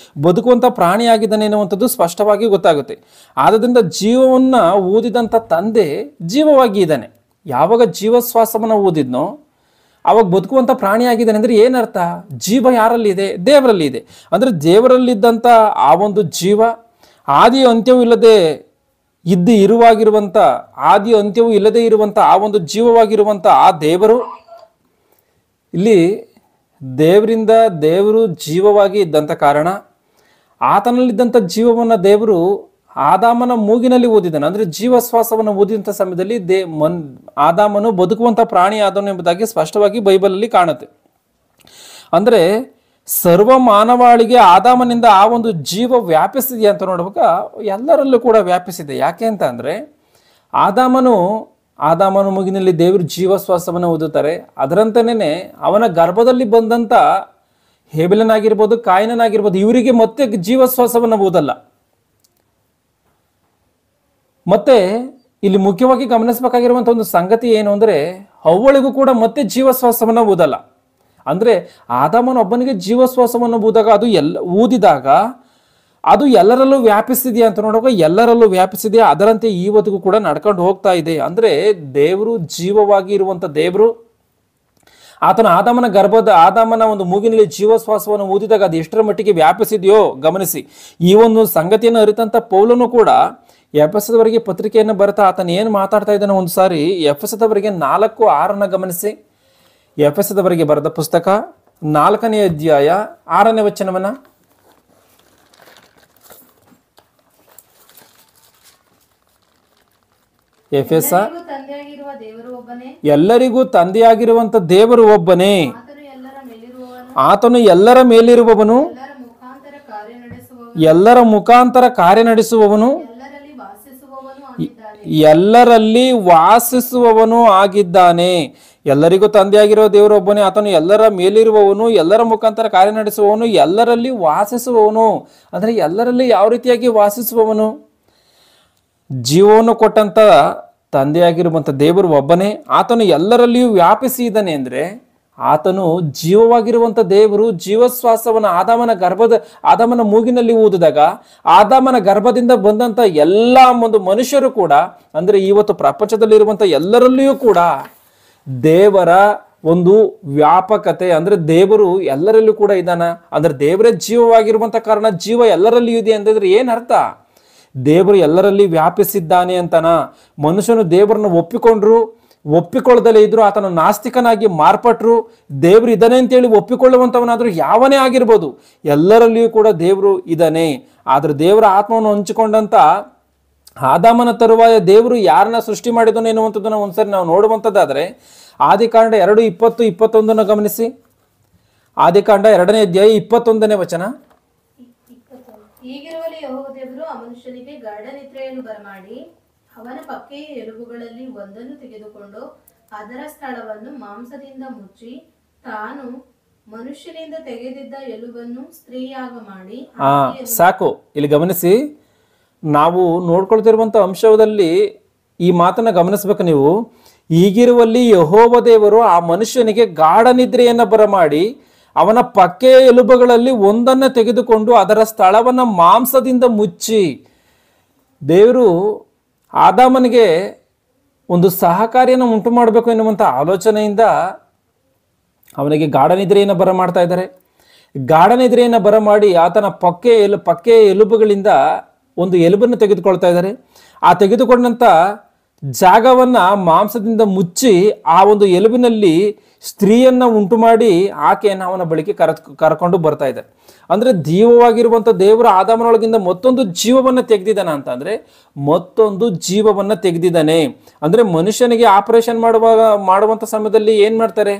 ಬದುಕುವಂಥ ಪ್ರಾಣಿಯಾಗಿದ್ದಾನೆ ಎನ್ನುವಂಥದ್ದು ಸ್ಪಷ್ಟವಾಗಿ ಗೊತ್ತಾಗುತ್ತೆ. ಆದ್ದರಿಂದ ಜೀವವನ್ನು ಊದಿದಂಥ ತಂದೆ ಜೀವವಾಗಿ ಇದ್ದಾನೆ. ಯಾವಾಗ ಜೀವಶ್ವಾಸವನ್ನು ಊದಿದ್ನೋ ಅವಾಗ ಬದುಕುವಂಥ ಪ್ರಾಣಿಯಾಗಿದ್ದಾನೆ. ಅಂದರೆ ಏನರ್ಥ? ಜೀವ ಯಾರಲ್ಲಿ ಇದೆ? ದೇವರಲ್ಲಿ ಇದೆ. ಅಂದರೆ ದೇವರಲ್ಲಿದ್ದಂಥ ಆ ಒಂದು ಜೀವ ಆದಿ ಅಂತ್ಯವೂ ಇಲ್ಲದೆ ಇರುವಾಗಿರುವಂಥ, ಆದಿ ಅಂತ್ಯವೂ ಇಲ್ಲದೆ ಇರುವಂಥ ಆ ಒಂದು ಜೀವವಾಗಿರುವಂಥ ಆ ದೇವರು, ಇಲ್ಲಿ ದೇವರು ಜೀವವಾಗಿ ಇದ್ದಂಥ ಕಾರಣ ಆತನಲ್ಲಿದ್ದಂಥ ಜೀವವನ್ನು ದೇವರು ಆದಾಮನ ಮೂಗಿನಲ್ಲಿ ಊದಿದ್ದಾನೆ. ಅಂದರೆ ಜೀವಶ್ವಾಸವನ್ನು ಊದಿದಂಥ ಸಮಯದಲ್ಲಿ ಆದಾಮನು ಬದುಕುವಂಥ ಪ್ರಾಣಿ ಆದನು ಎಂಬುದಾಗಿ ಸ್ಪಷ್ಟವಾಗಿ ಬೈಬಲಲ್ಲಿ ಕಾಣುತ್ತೆ. ಅಂದರೆ ಸರ್ವ ಮಾನವಾಳಿಗೆ ಆದಾಮನಿಂದ ಆ ಒಂದು ಜೀವ ವ್ಯಾಪಿಸಿದೆಯಾ ಅಂತ ನೋಡುವಾಗ ಎಲ್ಲರಲ್ಲೂ ಕೂಡ ವ್ಯಾಪಿಸಿದೆ. ಯಾಕೆ ಅಂತ ಅಂದರೆ ಆದಾಮನ ಮೂಗಿನಲ್ಲಿ ದೇವರು ಜೀವಶ್ವಾಸವನ್ನು ಊದುತ್ತಾರೆ. ಅದರಂತೆಯೇ ಅವನ ಗರ್ಭದಲ್ಲಿ ಬಂದಂಥ ಹೇಬೆಲನಾಗಿರ್ಬೋದು, ಕಾಯಿನನಾಗಿರ್ಬೋದು, ಇವರಿಗೆ ಮತ್ತೆ ಜೀವಶ್ವಾಸವನ್ನು ಊದಲ್ಲ. ಮತ್ತೆ ಇಲ್ಲಿ ಮುಖ್ಯವಾಗಿ ಗಮನಿಸಬೇಕಾಗಿರುವಂಥ ಒಂದು ಸಂಗತಿ ಏನು ಅಂದರೆ ಅವ್ವಳಿಗೂ ಕೂಡ ಮತ್ತೆ ಜೀವಶ್ವಾಸವನ್ನು ಊದಲ್ಲ. ಅಂದರೆ ಆದಾಮನೊಬ್ಬನಿಗೆ ಜೀವಶ್ವಾಸವನ್ನು ಊದಿದಾಗ ಅದು ಎಲ್ಲರಲ್ಲೂ ವ್ಯಾಪಿಸಿದೆಯಾ ಅಂತ ನೋಡುವಾಗ ಎಲ್ಲರಲ್ಲೂ ವ್ಯಾಪಿಸಿದೆಯಾ. ಅದರಂತೆ ಇವತ್ತಿಗೂ ಕೂಡ ನಡ್ಕೊಂಡು ಹೋಗ್ತಾ ಇದೆ. ಅಂದರೆ ದೇವರು ಜೀವವಾಗಿ ಇರುವಂಥ ದೇವರು ಆದಾಮನ ಒಂದು ಮೂಗಿನಲ್ಲಿ ಜೀವಶ್ವಾಸವನ್ನು ಊದಿದಾಗ ಅದು ಎಷ್ಟರ ಮಟ್ಟಿಗೆ ವ್ಯಾಪಿಸಿದೆಯೋ ಗಮನಿಸಿ. ಈ ಒಂದು ಸಂಗತಿಯನ್ನು ಅರಿತಂಥ ಪೌಲನು ಕೂಡ ಎಫೆಸದವರಿಗೆ ಪತ್ರಿಕೆಯನ್ನು ಬರೆತಾ ಆತನ ಏನು ಮಾತಾಡ್ತಾ ಇದ್ದಾನೆ ಒಂದು ಸಾರಿ ಎಫೆಸದವರಿಗೆ 4:6 ಗಮನಿಸಿ. ಎಫೆಸದವರಿಗೆ ಬರೆದ ಪುಸ್ತಕ 4ನೇ ಅಧ್ಯಾಯ 6ನೇ ವಚನವನ್ನ. ಎಫೆಸ ಎಲ್ಲರಿಗೂ ತಂದೆಯಾಗಿರುವಂತ ದೇವರು ಒಬ್ಬನೇ, ಆತನು ಎಲ್ಲರ ಮೇಲಿರುವವನು, ಎಲ್ಲರ ಮುಖಾಂತರ ಕಾರ್ಯ ನಡೆಸುವವನು, ಎಲ್ಲರಲ್ಲಿ ವಾಸಿಸುವವನು ಆಗಿದ್ದಾನೆ. ಎಲ್ಲರಿಗೂ ತಂದೆಯಾಗಿರುವ ದೇವರು ಒಬ್ಬನೇ, ಆತನು ಎಲ್ಲರ ಮೇಲಿರುವವನು, ಎಲ್ಲರ ಮುಖಾಂತರ ಕಾರ್ಯ ನಡೆಸುವವನು, ಎಲ್ಲರಲ್ಲಿ ವಾಸಿಸುವವನು. ಅಂದರೆ ಎಲ್ಲರಲ್ಲಿ ಯಾವ ರೀತಿಯಾಗಿ ವಾಸಿಸುವವನು? ಜೀವವನ್ನು ಕೊಟ್ಟಂತ ತಂದೆಯಾಗಿರುವಂಥ ದೇವರು ಒಬ್ಬನೇ, ಆತನು ಎಲ್ಲರಲ್ಲಿಯೂ ವ್ಯಾಪಿಸಿ ಇದ್ದಾನೆ. ಅಂದರೆ ಆತನು ಜೀವವಾಗಿರುವಂಥ ದೇವರು ಜೀವಶ್ವಾಸವನ್ನು ಆದಾಮನ ಮೂಗಿನಲ್ಲಿ ಊದಿದಾಗ ಆದಾಮನ ಗರ್ಭದಿಂದ ಬಂದಂಥ ಎಲ್ಲ ಒಂದು ಮನುಷ್ಯರು ಕೂಡ, ಅಂದರೆ ಇವತ್ತು ಪ್ರಪಂಚದಲ್ಲಿರುವಂಥ ಎಲ್ಲರಲ್ಲಿಯೂ ಕೂಡ ದೇವರ ಒಂದು ವ್ಯಾಪಕತೆ, ಅಂದರೆ ದೇವರು ಎಲ್ಲರಲ್ಲೂ ಕೂಡ ಇದ್ದಾನ. ಅಂದರೆ ದೇವರೇ ಜೀವವಾಗಿರುವಂಥ ಕಾರಣ ಜೀವ ಎಲ್ಲರಲ್ಲಿಯೂ ಇದೆ ಅಂತಂದ್ರೆ ಏನರ್ಥ? ದೇವರು ಎಲ್ಲರಲ್ಲಿ ವ್ಯಾಪಿಸಿದ್ದಾನೆ ಅಂತನ. ಮನುಷ್ಯನು ದೇವರನ್ನು ಒಪ್ಪಿಕೊಳ್ಳದಲೇ ಇದ್ರು, ಆತನ ನಾಸ್ತಿಕನಾಗಿ ಮಾರ್ಪಟ್ರು, ದೇವರು ಇದ್ದಾನೆ ಅಂತೇಳಿ ಒಪ್ಪಿಕೊಳ್ಳುವಂಥವನಾದ್ರೂ ಯಾವನೇ ಆಗಿರ್ಬೋದು, ಎಲ್ಲರಲ್ಲಿಯೂ ಕೂಡ ದೇವರು ಇದ್ದಾನೆ. ಆದ್ರೆ ದೇವರ ಆತ್ಮವನ್ನು ಹಂಚಿಕೊಂಡಂತ ಆದಾಮನ ತರುವಾಯ ದೇವರು ಯಾರನ್ನ ಸೃಷ್ಟಿ ಮಾಡಿದನು ಎನ್ನುವಂಥದ್ದನ್ನು ಒಂದ್ಸರಿ ನಾವು ನೋಡುವಂಥದ್ದಾದ್ರೆ ಆದಿಕಾಂಡ 2:20-21 ಗಮನಿಸಿ. ಆದಿಕಾಂಡ 2ನೇ ಅಧ್ಯಾಯ 21ನೇ ವಚನ. ಹೀಗಿರುವಲ್ಲಿ ಯೆಹೋವ ದೇವರು ಆ ಮನುಷ್ಯನಿಗೆ ಗಾಢ ನಿದ್ರೆಯನ್ನು ಬರಮಾಡಿ ಅವನ ಪಕ್ಕೆಯ ಎಲುಬುಗಳಲ್ಲಿ ಒಂದನ್ನು ತೆಗೆದುಕೊಂಡು ಅದರ ಸ್ಥಳವನ್ನು ಮಾಂಸದಿಂದ ಮುಚ್ಚಿ ತಾನು ಮನುಷ್ಯನಿಂದ ತೆಗೆದಿದ್ದ ಎಲುಬನ್ನು ಸ್ತ್ರೀಯಾಗ ಮಾಡಿ. ಸಾಕು, ಇಲ್ಲಿ ಗಮನಿಸಿ. ನಾವು ನೋಡ್ಕೊಳ್ತಿರುವಂತ ಅಂಶದಲ್ಲಿ ಈ ಮಾತನ್ನ ಗಮನಿಸ್ಬೇಕು ನೀವು. ಹೀಗಿರುವಲ್ಲಿ ಯೆಹೋವ ದೇವರು ಆ ಮನುಷ್ಯನಿಗೆ ಗಾಢ ನಿದ್ರೆಯನ್ನ ಬರಮಾಡಿ ಅವನ ಪಕ್ಕೆಯ ಎಲುಬುಗಳಲ್ಲಿ ಒಂದನ್ನು ತೆಗೆದುಕೊಂಡು ಅದರ ಸ್ಥಳವನ್ನು ಮಾಂಸದಿಂದ ಮುಚ್ಚಿ. ದೇವರು ಆದಾಮನಿಗೆ ಒಂದು ಸಹಕಾರಿಯನ್ನು ಉಂಟು ಮಾಡಬೇಕು ಎನ್ನುವಂಥ ಆಲೋಚನೆಯಿಂದ ಅವನಿಗೆ ಗಾಢ ನಿದ್ರೆಯನ್ನು ಬರಮಾಡ್ತಾ ಇದ್ದಾರೆ. ಗಾಢ ನಿದ್ರೆಯನ್ನು ಬರಮಾಡಿ ಆತನ ಪಕ್ಕೆಯ ಎಲುಬುಗಳಿಂದ ಒಂದು ಎಲುಬನ್ನು ತೆಗೆದುಕೊಳ್ತಾ ಇದ್ದಾರೆ. ಆ ತೆಗೆದುಕೊಂಡಂಥ ಜಾಗವನ್ನು ಮಾಂಸದಿಂದ ಮುಚ್ಚಿ ಆ ಒಂದು ಎಲುಬಿನಲ್ಲಿ ಸ್ತ್ರೀಯನ್ನ ಉಂಟು ಮಾಡಿ ಆಕೆಯನ್ನು ಅವನ ಬಳಿಗೆ ಕರ್ಕೊಂಡು ಬರ್ತಾ ಇದ್ದಾರೆ. ಅಂದರೆ ಜೀವವಾಗಿರುವಂಥ ದೇವರ ಆದಾಮನೊಳಗಿಂದ ಮತ್ತೊಂದು ಜೀವವನ್ನು ತೆಗೆದಿದ್ದಾನೆ ಅಂತಂದರೆ ಮತ್ತೊಂದು ಜೀವವನ್ನು ತೆಗೆದಿದ್ದಾನೆ. ಅಂದರೆ ಮನುಷ್ಯನಿಗೆ ಆಪರೇಷನ್ ಮಾಡುವಂಥ ಸಮಯದಲ್ಲಿ ಏನು ಮಾಡ್ತಾರೆ,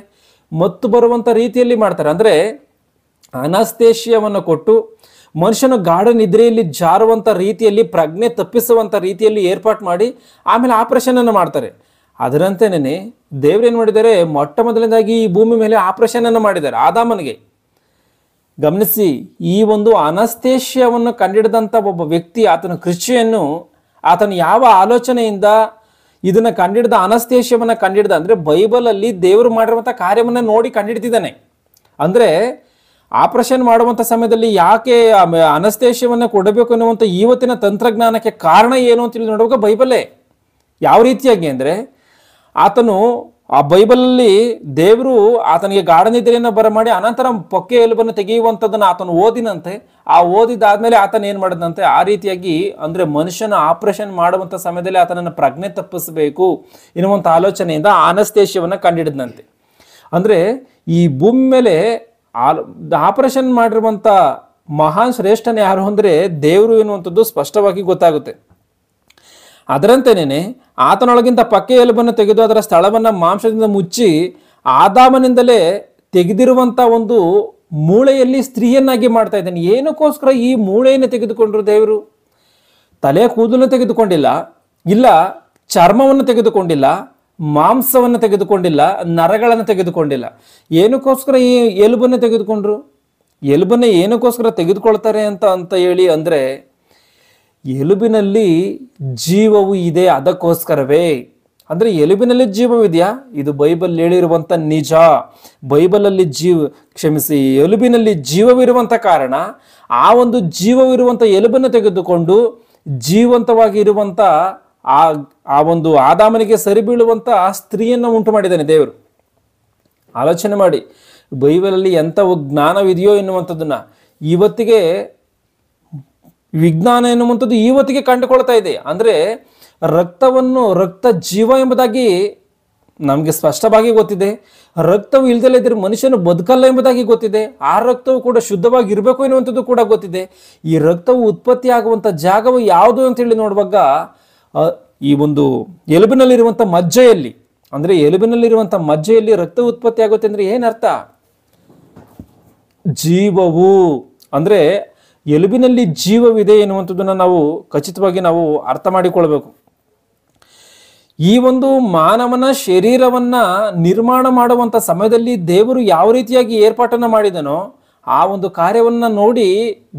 ಮತ್ತು ಬರುವಂಥ ರೀತಿಯಲ್ಲಿ ಮಾಡ್ತಾರೆ. ಅಂದರೆ ಅನಸ್ತೇಶಿಯವನ್ನು ಕೊಟ್ಟು ಮನುಷ್ಯನ ಗಾಢ ನಿದ್ರೆಯಲ್ಲಿ ಜಾರುವಂಥ ರೀತಿಯಲ್ಲಿ ಪ್ರಜ್ಞೆ ತಪ್ಪಿಸುವಂಥ ರೀತಿಯಲ್ಲಿ ಏರ್ಪಾಟ್ ಮಾಡಿ ಆಮೇಲೆ ಆಪರೇಷನನ್ನು ಮಾಡ್ತಾರೆ. ಅದರಂತೆಯೇ ದೇವರೇನು ಮಾಡಿದ್ದಾರೆ, ಮೊಟ್ಟ ಮೊದಲನೇದಾಗಿ ಈ ಭೂಮಿ ಮೇಲೆ ಆಪರೇಷನನ್ನು ಮಾಡಿದ್ದಾರೆ ಆದಾಮನಿಗೆ. ಗಮನಿಸಿ, ಈ ಒಂದು ಅನಸ್ತೇಶಿಯವನ್ನು ಕಂಡಿಡಿದಂಥ ಒಬ್ಬ ವ್ಯಕ್ತಿ, ಆತನ ಕ್ರಿಶ್ಚಿಯನ್ನು, ಆತನು ಯಾವ ಆಲೋಚನೆಯಿಂದ ಇದನ್ನು ಕಂಡಿಡಿದ, ಅನಸ್ತೇಶಿಯವನ್ನು ಕಂಡಿಡಿದ ಅಂದರೆ ಬೈಬಲಲ್ಲಿ ದೇವರು ಮಾಡಿರುವಂಥ ಕಾರ್ಯವನ್ನು ನೋಡಿ ಕಂಡಿಡ್ತಿದ್ದಾನೆ. ಅಂದರೆ ಆಪರೇಷನ್ ಮಾಡುವಂಥ ಸಮಯದಲ್ಲಿ ಯಾಕೆ ಅನಸ್ತೇಶಿಯವನ್ನು ಕೊಡಬೇಕು ಅನ್ನುವಂಥ ಇವತ್ತಿನ ತಂತ್ರಜ್ಞಾನಕ್ಕೆ ಕಾರಣ ಏನು ಅಂತೇಳಿ ನೋಡುವಾಗ ಬೈಬಲೇ. ಯಾವ ರೀತಿಯಾಗಿ ಅಂದರೆ ಆತನು ಆ ಬೈಬಲಲ್ಲಿ ದೇವರು ಆತನಿಗೆ ಗಾಢ ನಿದ್ರೆಯನ್ನು ಬರಮಾಡಿ ಅನಂತರ ಪೊಕ್ಕೆ ಎಲುಬನ್ನು ತೆಗೆಯುವಂಥದ್ದನ್ನು ಆತನು ಓದಿನಂತೆ. ಆ ಓದಿದಾದ್ಮೇಲೆ ಆತನ ಏನು ಮಾಡಿದಂತೆ, ಆ ರೀತಿಯಾಗಿ ಅಂದರೆ ಮನುಷ್ಯನ ಆಪರೇಷನ್ ಮಾಡುವಂಥ ಸಮಯದಲ್ಲಿ ಆತನನ್ನು ಪ್ರಜ್ಞೆ ತಪ್ಪಿಸಬೇಕು ಎನ್ನುವಂಥ ಆಲೋಚನೆಯಿಂದ ಅನಸ್ತೇಶಿಯವನ್ನು ಕಂಡಿಡಿದಂತೆ. ಅಂದರೆ ಈ ಭೂಮಿ ಮೇಲೆ ಆಪರೇಷನ್ ಮಾಡಿರುವಂಥ ಮಹಾನ್ ಶ್ರೇಷ್ಠನ ಯಾರು ಅಂದರೆ ದೇವರು ಎನ್ನುವಂಥದ್ದು ಸ್ಪಷ್ಟವಾಗಿ ಗೊತ್ತಾಗುತ್ತೆ. ಅದರಂತೆಯೇ ಆತನೊಳಗಿಂತ ಪಕ್ಕೆ ಎಲುಬನ್ನು ತೆಗೆದು ಅದರ ಸ್ಥಳವನ್ನು ಮಾಂಸದಿಂದ ಮುಚ್ಚಿ ಆದಾಮನಿಂದಲೇ ತೆಗೆದಿರುವಂಥ ಒಂದು ಮೂಳೆಯಲ್ಲಿ ಸ್ತ್ರೀಯನ್ನಾಗಿ ಮಾಡ್ತಾ ಇದ್ದಾನೆ. ಏನಕ್ಕೋಸ್ಕರ ಈ ಮೂಳೆಯನ್ನು ತೆಗೆದುಕೊಂಡ್ರು ದೇವರು? ತಲೆ ಕೂದಲನ್ನು ತೆಗೆದುಕೊಂಡಿಲ್ಲ, ಇಲ್ಲ ಚರ್ಮವನ್ನು ತೆಗೆದುಕೊಂಡಿಲ್ಲ, ಮಾಂಸವನ್ನು ತೆಗೆದುಕೊಂಡಿಲ್ಲ, ನರಗಳನ್ನು ತೆಗೆದುಕೊಂಡಿಲ್ಲ. ಏನಕ್ಕೋಸ್ಕರ ಈ ಎಲುಬನ್ನು ತೆಗೆದುಕೊಂಡ್ರು? ಎಲುಬನ್ನು ಏನಕ್ಕೋಸ್ಕರ ತೆಗೆದುಕೊಳ್ತಾರೆ ಅಂತ ಹೇಳಿ ಅಂದರೆ ಎಲುಬಿನಲ್ಲಿ ಜೀವವು ಇದೆ, ಅದಕ್ಕೋಸ್ಕರವೇ. ಅಂದರೆ ಎಲುಬಿನಲ್ಲಿ ಜೀವವಿದೆಯಾ? ಇದು ಬೈಬಲ್ ಹೇಳಿರುವಂಥ ನಿಜ. ಬೈಬಲಲ್ಲಿ ಎಲುಬಿನಲ್ಲಿ ಜೀವವಿರುವಂಥ ಕಾರಣ ಆ ಒಂದು ಜೀವವಿರುವಂಥ ಎಲುಬನ್ನು ತೆಗೆದುಕೊಂಡು ಜೀವಂತವಾಗಿ ಇರುವಂಥ ಆ ಒಂದು ಆದಾಮನಿಗೆ ಸರಿ ಬೀಳುವಂಥ ಆ ಸ್ತ್ರೀಯನ್ನು ಉಂಟು ಮಾಡಿದ್ದಾನೆ ದೇವರು. ಆಲೋಚನೆ ಮಾಡಿ, ಬೈಬಲಲ್ಲಿ ಎಂಥ ಜ್ಞಾನವಿದೆಯೋ ಎನ್ನುವಂಥದ್ದನ್ನ ಇವತ್ತಿಗೆ ವಿಜ್ಞಾನ ಎನ್ನುವಂಥದ್ದು ಇವತ್ತಿಗೆ ಕಂಡುಕೊಳ್ತಾ ಇದೆ. ಅಂದರೆ ರಕ್ತ ಜೀವ ಎಂಬುದಾಗಿ ನಮಗೆ ಸ್ಪಷ್ಟವಾಗಿ ಗೊತ್ತಿದೆ. ರಕ್ತವು ಇಲ್ದಲೇ ಇದ್ರೆ ಮನುಷ್ಯನು ಬದುಕಲ್ಲ ಎಂಬುದಾಗಿ ಗೊತ್ತಿದೆ. ಆ ರಕ್ತವು ಕೂಡ ಶುದ್ಧವಾಗಿ ಇರಬೇಕು ಎನ್ನುವಂಥದ್ದು ಕೂಡ ಗೊತ್ತಿದೆ. ಈ ರಕ್ತವು ಉತ್ಪತ್ತಿ ಆಗುವಂಥ ಜಾಗವು ಯಾವುದು ಅಂತೇಳಿ ನೋಡುವಾಗ ಈ ಒಂದು ಎಲುಬಿನಲ್ಲಿರುವಂಥ ಮಜ್ಜೆಯಲ್ಲಿ, ಅಂದರೆ ಎಲುಬಿನಲ್ಲಿರುವಂಥ ಮಜ್ಜೆಯಲ್ಲಿ ರಕ್ತ ಉತ್ಪತ್ತಿ ಆಗುತ್ತೆ ಅಂದರೆ ಏನರ್ಥ? ಜೀವವು, ಅಂದರೆ ಎಲುಬಿನಲ್ಲಿ ಜೀವವಿದೆ ಎನ್ನುವಂಥದ್ದನ್ನು ನಾವು ಖಚಿತವಾಗಿ ನಾವು ಅರ್ಥ ಮಾಡಿಕೊಳ್ಬೇಕು. ಈ ಒಂದು ಮಾನವನ ಶರೀರವನ್ನ ನಿರ್ಮಾಣ ಮಾಡುವಂಥ ಸಮಯದಲ್ಲಿ ದೇವರು ಯಾವ ರೀತಿಯಾಗಿ ಏರ್ಪಾಟನ್ನು ಮಾಡಿದನೋ ಆ ಒಂದು ಕಾರ್ಯವನ್ನ ನೋಡಿ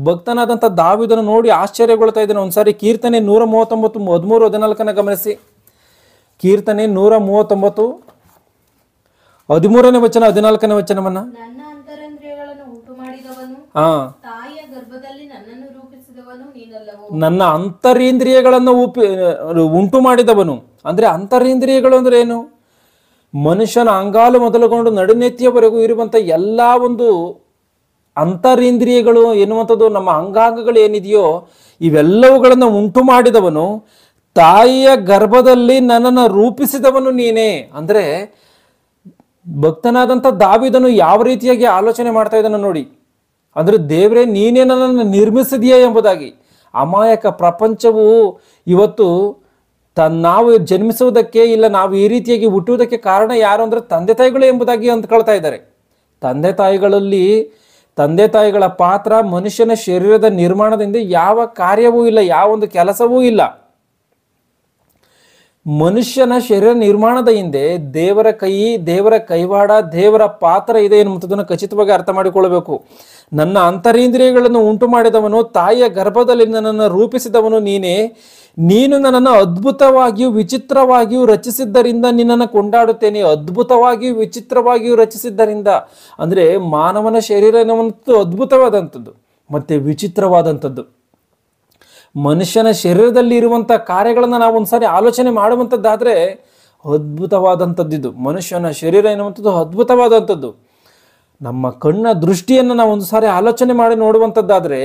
ಭಕ್ತನಾದಂಥ ದಾವೀದನು ನೋಡಿ ಆಶ್ಚರ್ಯಗೊಳ್ತಾ ಇದ್ದಾನೆ. ಒಂದ್ಸಾರಿ ಕೀರ್ತನೆ 139 13-14 ಗಮನಿಸಿ. ಕೀರ್ತನೆ 139 13ನೇ ವಚನ 14ನೇ ವಚನವನ್ನ. ನನ್ನ ಅಂತರೇಂದ್ರಿಯಗಳನ್ನು ಉಂಟು ಮಾಡಿದವನು, ತಾಯಿಯ ಗರ್ಭದಲ್ಲಿ ನನ್ನನ್ನು ರೂಪಿಸಿದವನು ನೀನಲ್ಲವೋ. ನನ್ನ ಅಂತರೇಂದ್ರಿಯಗಳನ್ನು ಉಂಟು ಮಾಡಿದವನು ಅಂದ್ರೆ ಅಂತರೇಂದ್ರಿಯಗಳು ಅಂದ್ರೆ ಏನು? ಮನುಷ್ಯನ ಅಂಗಾಲು ಮೊದಲುಗೊಂಡು ನಡುನೆತ್ತಿಯವರೆಗೂ ಇರುವಂತ ಎಲ್ಲಾ ಒಂದು ಅಂತರೇಂದ್ರಿಯಗಳು ಎನ್ನುವಂಥದ್ದು, ನಮ್ಮ ಅಂಗಾಂಗಗಳು ಏನಿದೆಯೋ ಇವೆಲ್ಲವುಗಳನ್ನು ಉಂಟು ಮಾಡಿದವನು, ತಾಯಿಯ ಗರ್ಭದಲ್ಲಿ ನನ್ನನ್ನು ರೂಪಿಸಿದವನು ನೀನೇ. ಅಂದ್ರೆ ಭಕ್ತನಾದಂಥ ದಾವೀದನು ಯಾವ ರೀತಿಯಾಗಿ ಆಲೋಚನೆ ಮಾಡ್ತಾ ಇದ್ದಾನೆ ನೋಡಿ. ಅಂದ್ರೆ ದೇವರೇ ನೀನೇ ನನ್ನನ್ನು ನಿರ್ಮಿಸಿದೆಯಾ ಎಂಬುದಾಗಿ. ಅಮಾಯಕ ಪ್ರಪಂಚವು ಇವತ್ತು ನಾವು ಜನ್ಮಿಸುವುದಕ್ಕೆ ಇಲ್ಲ ನಾವು ಈ ರೀತಿಯಾಗಿ ಹುಟ್ಟುವುದಕ್ಕೆ ಕಾರಣ ಯಾರು ಅಂದ್ರೆ ತಂದೆ ತಾಯಿಗಳು ಎಂಬುದಾಗಿ ಅಂದ್ಕೊಳ್ತಾ ಇದ್ದಾರೆ. ತಂದೆ ತಾಯಿಗಳ ಪಾತ್ರ ಮನುಷ್ಯನ ಶರೀರದ ನಿರ್ಮಾಣದಿಂದ ಯಾವ ಕಾರ್ಯವೂ ಇಲ್ಲ, ಯಾವ ಒಂದು ಕೆಲಸವೂ ಇಲ್ಲ. ಮನುಷ್ಯನ ಶರೀರ ನಿರ್ಮಾಣದ ಹಿಂದೆ ದೇವರ ಕೈವಾಡ, ದೇವರ ಪಾತ್ರ ಇದೆ ಎನ್ನುವಂಥದ್ದನ್ನು ಖಚಿತವಾಗಿ ಅರ್ಥ ಮಾಡಿಕೊಳ್ಳಬೇಕು. ನನ್ನ ಅಂತರೇಂದ್ರಿಯಗಳನ್ನು ಉಂಟು ಮಾಡಿದವನು, ತಾಯಿಯ ಗರ್ಭದಲ್ಲಿ ನನ್ನನ್ನು ರೂಪಿಸಿದವನು ನೀನೇ. ನೀನು ನನ್ನನ್ನು ಅದ್ಭುತವಾಗಿಯೂ ವಿಚಿತ್ರವಾಗಿಯೂ ರಚಿಸಿದ್ದರಿಂದ ನಿನ್ನನ್ನು ಕೊಂಡಾಡುತ್ತೇನೆ. ಅದ್ಭುತವಾಗಿಯೂ ವಿಚಿತ್ರವಾಗಿಯೂ ರಚಿಸಿದ್ದರಿಂದ ಅಂದ್ರೆ ಮಾನವನ ಶರೀರ ಎನ್ನುವಂಥದ್ದು ಅದ್ಭುತವಾದಂಥದ್ದು ಮತ್ತೆ ವಿಚಿತ್ರವಾದಂಥದ್ದು. ಮನುಷ್ಯನ ಶರೀರದಲ್ಲಿ ಇರುವಂಥ ಕಾರ್ಯಗಳನ್ನು ನಾವು ಒಂದ್ಸಾರಿ ಆಲೋಚನೆ ಮಾಡುವಂಥದ್ದಾದ್ರೆ ಅದ್ಭುತವಾದಂಥದ್ದು. ಮನುಷ್ಯನ ಶರೀರ ಎನ್ನುವಂಥದ್ದು ಅದ್ಭುತವಾದಂಥದ್ದು. ನಮ್ಮ ಕಣ್ಣ ದೃಷ್ಟಿಯನ್ನು ನಾವು ಒಂದು ಸಾರಿ ಆಲೋಚನೆ ಮಾಡಿ ನೋಡುವಂಥದ್ದಾದ್ರೆ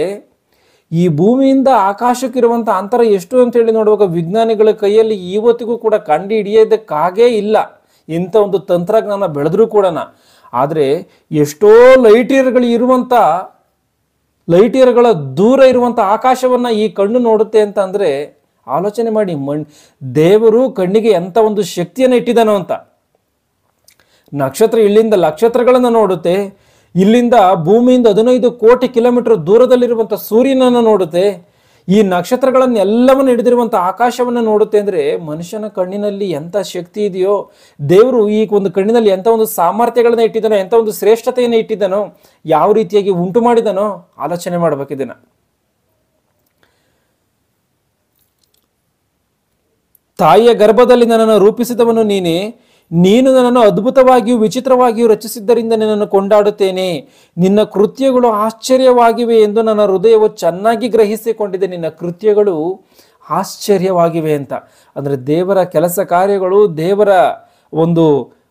ಈ ಭೂಮಿಯಿಂದ ಆಕಾಶಕ್ಕಿರುವಂಥ ಅಂತರ ಎಷ್ಟು ಅಂತೇಳಿ ನೋಡುವಾಗ ವಿಜ್ಞಾನಿಗಳ ಕೈಯಲ್ಲಿ ಇವತ್ತಿಗೂ ಕೂಡ ಕಂಡು ಹಿಡಿಯೋದಕ್ಕಾಗೇ ಇಲ್ಲ. ಇಂಥ ಒಂದು ತಂತ್ರಜ್ಞಾನ ಬೆಳೆದ್ರೂ ಕೂಡ. ಆದರೆ ಎಷ್ಟೋ ಲೈಟ್ ಇಯರ್ಗಳು ಇರುವಂಥ ಲೈಟ್ ಇಯರ್ಗಳ ದೂರ ಇರುವಂಥ ಆಕಾಶವನ್ನು ಈ ಕಣ್ಣು ನೋಡುತ್ತೆ ಅಂತ ಅಂದರೆ ಆಲೋಚನೆ ಮಾಡಿ. ದೇವರು ಕಣ್ಣಿಗೆ ಎಂಥ ಒಂದು ಶಕ್ತಿಯನ್ನು ಇಟ್ಟಿದ್ದಾನೋ ಅಂತ. ನಕ್ಷತ್ರ ಇಲ್ಲಿಂದ ನಕ್ಷತ್ರಗಳನ್ನು ನೋಡುತ್ತೆ, ಇಲ್ಲಿಂದ ಭೂಮಿಯಿಂದ 15 ಕೋಟಿ ಕಿಲೋಮೀಟರ್ ದೂರದಲ್ಲಿರುವಂಥ ಸೂರ್ಯನನ್ನು ನೋಡುತ್ತೆ, ಈ ನಕ್ಷತ್ರಗಳನ್ನೆಲ್ಲವನ್ನು ಹಿಡಿದಿರುವಂಥ ಆಕಾಶವನ್ನು ನೋಡುತ್ತೆ. ಅಂದರೆ ಮನುಷ್ಯನ ಕಣ್ಣಿನಲ್ಲಿ ಎಂಥ ಶಕ್ತಿ ಇದೆಯೋ, ದೇವರು ಈ ಒಂದು ಕಣ್ಣಿನಲ್ಲಿ ಎಂಥ ಒಂದು ಸಾಮರ್ಥ್ಯಗಳನ್ನ ಇಟ್ಟಿದ್ದಾನೋ, ಎಂಥ ಒಂದು ಶ್ರೇಷ್ಠತೆಯನ್ನು ಇಟ್ಟಿದ್ದಾನೋ, ಯಾವ ರೀತಿಯಾಗಿ ಉಂಟು ಮಾಡಿದಾನೋ ಆಲೋಚನೆ ಮಾಡಬೇಕಿದನ್ನ. ತಾಯಿಯ ಗರ್ಭದಲ್ಲಿ ನನ್ನನ್ನು ರೂಪಿಸಿದವನು ನೀನೇ, ನೀನು ನನ್ನನ್ನು ಅದ್ಭುತವಾಗಿಯೂ ವಿಚಿತ್ರವಾಗಿಯೂ ರಚಿಸಿದ್ದರಿಂದ ನಿನ್ನನ್ನು ಕೊಂಡಾಡುತ್ತೇನೆ. ನಿನ್ನ ಕೃತ್ಯಗಳು ಆಶ್ಚರ್ಯವಾಗಿವೆ ಎಂದು ನನ್ನ ಹೃದಯವು ಚೆನ್ನಾಗಿ ಗ್ರಹಿಸಿಕೊಂಡಿದೆ. ನಿನ್ನ ಕೃತ್ಯಗಳು ಆಶ್ಚರ್ಯವಾಗಿವೆ ಅಂತ ಅಂದರೆ ದೇವರ ಕೆಲಸ ಕಾರ್ಯಗಳು, ದೇವರ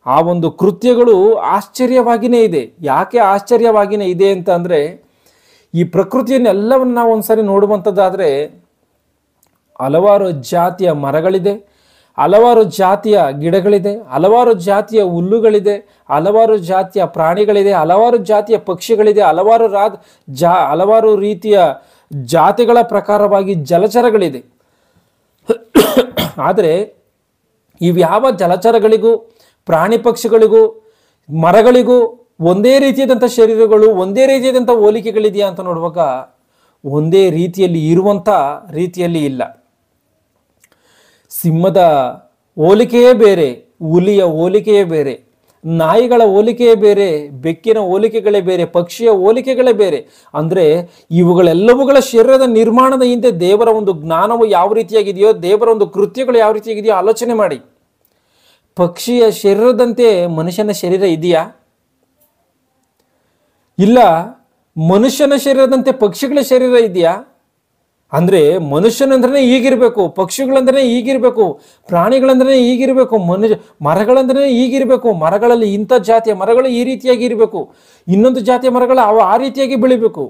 ಆ ಒಂದು ಕೃತ್ಯಗಳು ಆಶ್ಚರ್ಯವಾಗಿಯೇ ಇದೆ. ಯಾಕೆ ಆಶ್ಚರ್ಯವಾಗಿಯೇ ಇದೆ ಅಂತ ಅಂದರೆ, ಈ ಪ್ರಕೃತಿಯನ್ನೆಲ್ಲವನ್ನು ನಾವು ಒಂದ್ಸರಿ ನೋಡುವಂಥದ್ದಾದರೆ ಹಲವಾರು ಜಾತಿಯ ಮರಗಳಿದೆ, ಹಲವಾರು ಜಾತಿಯ ಗಿಡಗಳಿದೆ, ಹಲವಾರು ಜಾತಿಯ ಹುಲ್ಲುಗಳಿದೆ, ಹಲವಾರು ಜಾತಿಯ ಪ್ರಾಣಿಗಳಿದೆ, ಹಲವಾರು ಜಾತಿಯ ಪಕ್ಷಿಗಳಿದೆ, ಹಲವಾರು ರೀತಿಯ ಜಾತಿಗಳ ಪ್ರಕಾರವಾಗಿ ಜಲಚರಗಳಿದೆ. ಆದರೆ ಇವ್ಯಾವ ಜಲಚರಗಳಿಗೂ ಪ್ರಾಣಿ ಪಕ್ಷಿಗಳಿಗೂ ಮರಗಳಿಗೂ ಒಂದೇ ರೀತಿಯಾದಂಥ ಶರೀರಗಳು, ಒಂದೇ ರೀತಿಯಾದಂಥ ಹೋಲಿಕೆಗಳಿದೆಯಾ ಅಂತ ನೋಡುವಾಗ ಒಂದೇ ರೀತಿಯಲ್ಲಿ ಇರುವಂಥ ರೀತಿಯಲ್ಲಿ ಇಲ್ಲ. ಸಿಂಹದ ಹೋಲಿಕೆಯೇ ಬೇರೆ, ಹುಲಿಯ ಹೋಲಿಕೆಯೇ ಬೇರೆ, ನಾಯಿಗಳ ಹೋಲಿಕೆಯೇ ಬೇರೆ, ಬೆಕ್ಕಿನ ಹೋಲಿಕೆಗಳೇ ಬೇರೆ, ಪಕ್ಷಿಯ ಹೋಲಿಕೆಗಳೇ ಬೇರೆ. ಅಂದರೆ ಇವುಗಳೆಲ್ಲವುಗಳ ಶರೀರದ ನಿರ್ಮಾಣದ ಹಿಂದೆ ದೇವರ ಒಂದು ಜ್ಞಾನವು ಯಾವ ರೀತಿಯಾಗಿದೆಯೋ, ದೇವರ ಒಂದು ಕೃತ್ಯಗಳು ಯಾವ ರೀತಿಯಾಗಿದೆಯೋ ಆಲೋಚನೆ ಮಾಡಿ. ಪಕ್ಷಿಯ ಶರೀರದಂತೆ ಮನುಷ್ಯನ ಶರೀರ ಇದೆಯಾ? ಇಲ್ಲ. ಮನುಷ್ಯನ ಶರೀರದಂತೆ ಪಕ್ಷಿಗಳ ಶರೀರ ಇದೆಯಾ? ಅಂದರೆ ಮನುಷ್ಯನಂದ್ರೆ ಹೀಗಿರ್ಬೇಕು, ಪಕ್ಷಿಗಳಂದ್ರೆ ಹೀಗಿರ್ಬೇಕು, ಪ್ರಾಣಿಗಳಂದ್ರೆ ಹೀಗಿರ್ಬೇಕು, ಮರಗಳಂದ್ರೆ ಹೀಗಿರ್ಬೇಕು, ಮರಗಳಲ್ಲಿ ಇಂಥ ಜಾತಿಯ ಮರಗಳು ಈ ರೀತಿಯಾಗಿ ಇರಬೇಕು, ಇನ್ನೊಂದು ಜಾತಿಯ ಮರಗಳು ಆ ರೀತಿಯಾಗಿ ಬೆಳಿಬೇಕು.